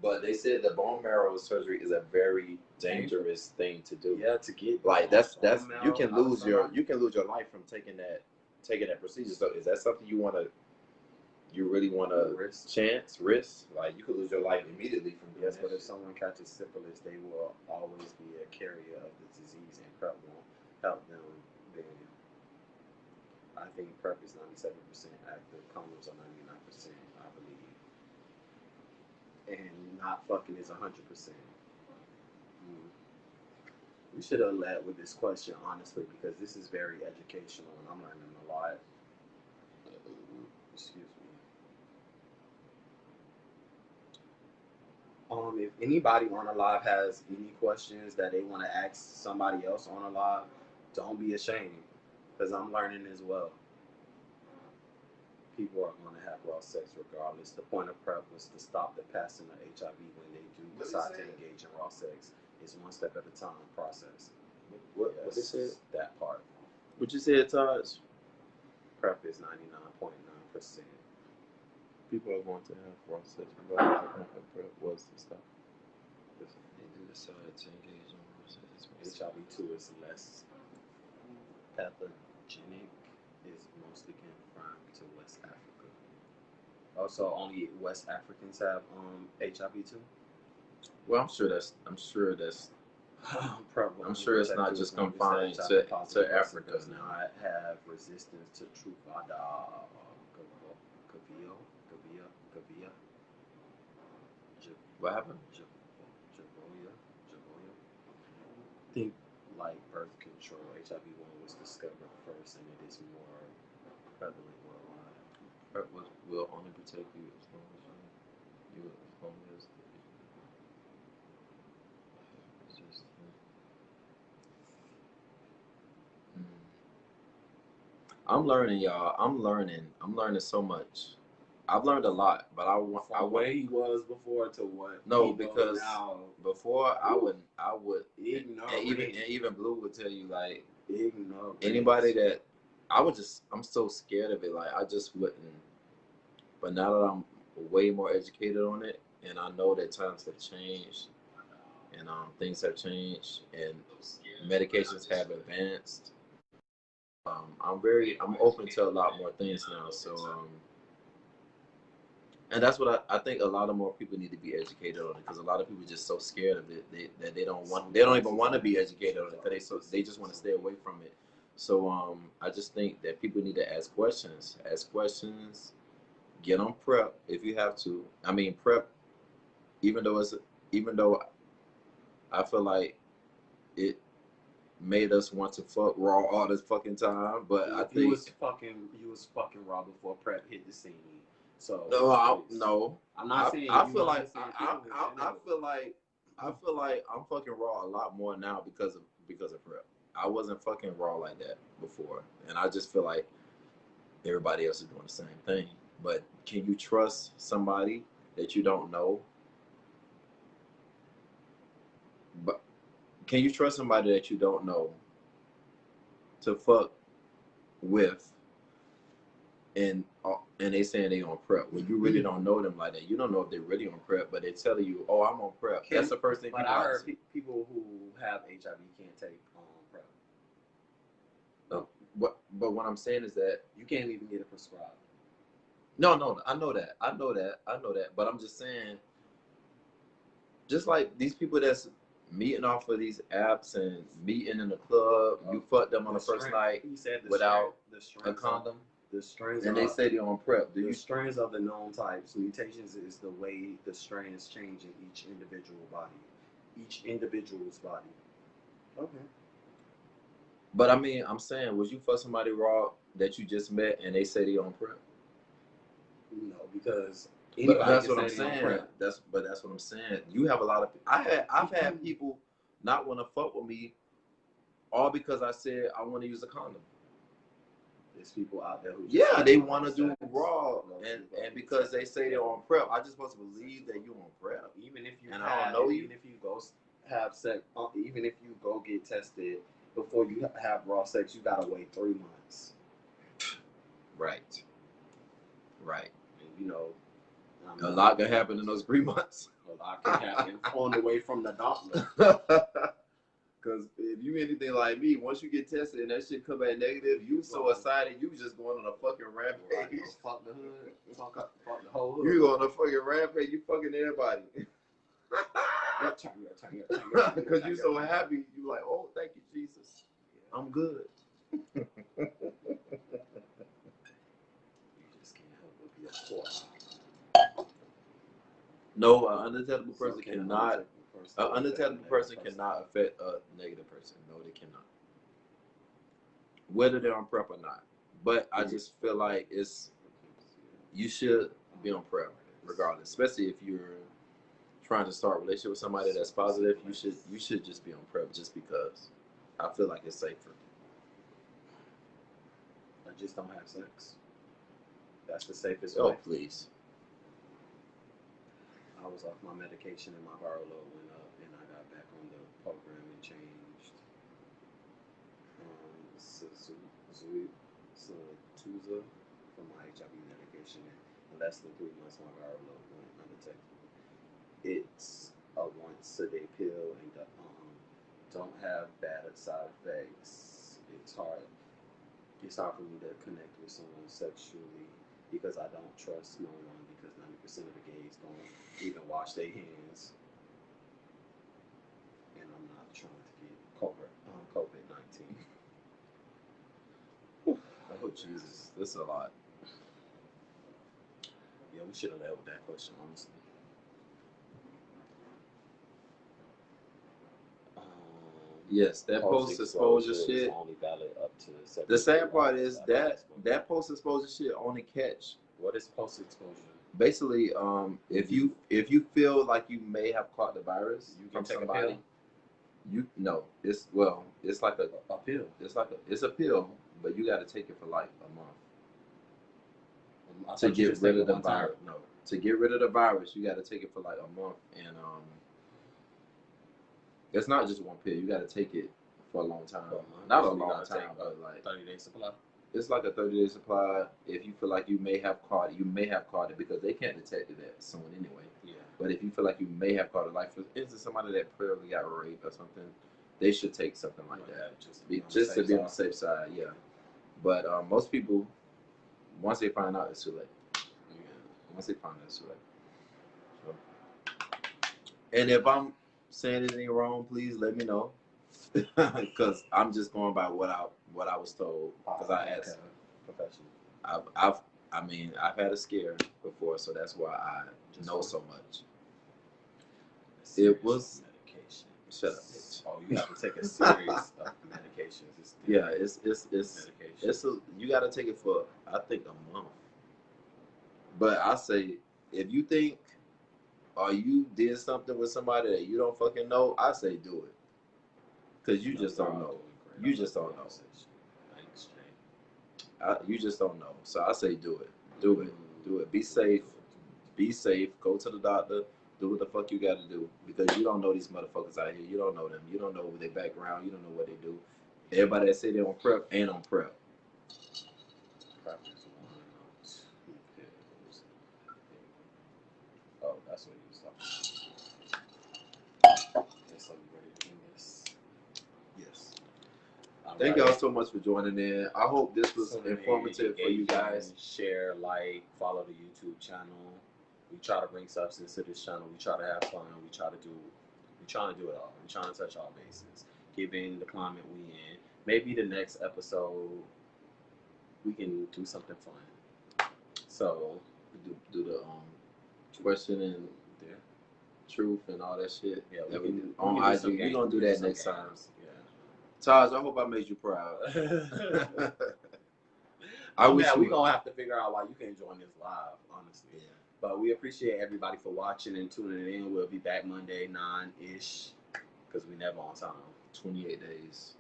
But they said the bone marrow surgery is a very dangerous thing to do. Yeah, to get like that's you can lose your life from taking that procedure. So is that something you really want to risk? Like you could lose your life immediately from doing but if someone catches syphilis, they will always be a carrier of the disease, and PrEP won't help them. Then I think PrEP is 97% active. Condoms are 99%, I believe. And not fucking is 100%. We should have led with this question, honestly, because this is very educational and I'm learning a lot. Excuse me. If anybody on a live has any questions that they want to ask somebody else on a live, don't be ashamed, because I'm learning as well. People are going to have raw sex regardless. The point of PrEP was to stop the passing of HIV when they do decide to engage in raw sex. It's one step at a time process. What they said? That part. What you said, Taj? PrEP is 99.9%. People are going to have raw sex regardless of PrEP was to stop. decided to engage in HIV-2 is less pathogenic. Is mostly confined to West Africa. Also, only West Africans have HIV-2. Well, I'm sure that's Prevalent. I'm sure it's not just confined to Africa does now. not have resistance to Truvada, Gavia, What happened? Javoya. Think like birth control. HIV-1 was discovered first, and it is more prevalent worldwide. PrEP will only protect you as long as it's just. I'm learning, y'all. I'm learning so much. I've learned a lot, but From where he was before to what no, he because knows now. before I would Ignore and even Blue would tell you, like, ignore anybody that I'm so scared of it, like I just wouldn't. But now that I'm way more educated on it, and I know that times have changed, and things have changed, and medications have advanced. I'm open to a lot more things now. So and that's what I think a lot of more people need to be educated on it, because a lot of people are just so scared of it that they don't even want to be educated on it, because they just want to stay away from it. So I just think that people need to ask questions, get on PrEP if you have to. I mean, PrEP, even though I feel like it made us want to fuck raw all this fucking time, but I think you was fucking raw before PrEP hit the scene. So no, I'm not saying. I feel like I'm fucking raw a lot more now because of PrEP. I wasn't fucking raw like that before, and I just feel like everybody else is doing the same thing. But can you trust somebody that you don't know? But can you trust somebody that you don't know to fuck with, and they saying they on PrEP when you really don't know them like that? You don't know if they're really on PrEP, but they're telling you, "Oh, I'm on PrEP." That's the first thing. But I heard people who have HIV can't take PrEP. No, but what I'm saying is that you can't even get it prescribed. No, I know that. But I'm just saying, just like these people that's meeting off of these apps and meeting in the club, you fuck them on the first night without a condom. The strains and they say they're on PrEP. The strains of the known types. Mutations is the way the strains change in each individual's body. Okay. But I mean, I'm saying, would you fuck somebody raw that you just met and they say they on PrEP? No, because that's what I'm saying. That's what I'm saying. You have a lot of. I've had people not want to fuck with me, all because I said I want to use a condom. There's people out there who they want to do raw, and because they say they're on PrEP, I just supposed to believe that you're on PrEP. Even if you I don't know you. Even if you go have sex, even if you go get tested before you have raw sex, you gotta wait 3 months. Right. And you know, a lot can happen in those 3 months. A lot can happen on the way from the doctor. Because if you anything like me, once you get tested and that shit come back negative, you so excited, you just going on a fucking rampage. Fuck the hood. Fuck the whole hood. You going on a fucking rampage, you fucking everybody. Because you so happy, you like, oh, thank you, Jesus. I'm good. You just can't help but be a poor. No, an undetectable person cannot. An undetectable person cannot affect a negative person. No, they cannot. Whether they're on PrEP or not. But I just feel like you should be on PrEP regardless, especially if you're trying to start a relationship with somebody that's positive. You should just be on PrEP just because I feel like it's safer. I just don't have sex. That's the safest way. Oh, please. I was off my medication and my viral load went up, and I got back on the program and changed Tuza for my HIV medication. In less than 3 months, my viral load went undetectable. a once a day pill and don't have bad side effects. It's hard for me to connect with someone sexually because I don't trust no one because 90% of the gays don't even wash their hands. And I'm not trying to get COVID-19. Oh Jesus, this is a lot. Yeah, we should have led with that question, honestly. Um, Yes, that post exposure is shit. only valid up to The sad part is 7 that that post exposure shit only catch. What is post exposure? Basically, if you feel like you may have caught the virus You from can take somebody, a pill. it's like A pill. it's a pill, but you got to take it for like a month I to thought you get just rid take of it the one time. virus. No, to get rid of the virus, you got to take it for like a month, and it's not just one pill. You got to take it for a long time. Not a So you long gotta time, take but like 30-day supply. it's like a 30-day supply. If you feel like you may have caught it, you may have caught it because they can't detect it at someone anyway. Yeah. But if you feel like you may have caught it, like for instance, somebody that probably got raped or something, they should take something like that just to be on the safe side. Yeah. But most people, once they find out, it's too late. Yeah. Once they find out, it's too late. So, and if I'm saying anything wrong, please let me know, because I'm just going by what I was told. Because I asked. Professional. I've had a scare before, so that's why I know so much. It was medication. Shut up, bitch. Oh, you have to take a series of medications. Yeah, it's medication. You got to take it for I think a month. But I say if you think or you did something with somebody that you don't fucking know, I say do it, because you just don't know. You just don't know. You just don't know. So I say do it. Do it. Do it. Be safe. Be safe. Go to the doctor. Do what the fuck you got to do, because you don't know these motherfuckers out here. You don't know them. You don't know their background. You don't know what they do. Everybody that say they on prep ain't on prep. Prep is 1 or 2 pills. Oh, that's what you was talking about. Okay, so you ready to do this? Yes. Thank y'all so much for joining in. I hope this was informative for you guys. Share, like, follow the YouTube channel. We try to bring substance to this channel. We try to have fun. We trying to do it all. We trying to touch all bases. Given the climate we in, maybe the next episode we can do something fun. So do the question and truth and all that shit. Yeah, that we do on IG. We're gonna do that next time. Yeah. Taj, I hope I made you proud. We're gonna have to figure out why you can't join this live, honestly. Yeah. But we appreciate everybody for watching and tuning in. We'll be back Monday 9-ish, because we never on time. 28 days.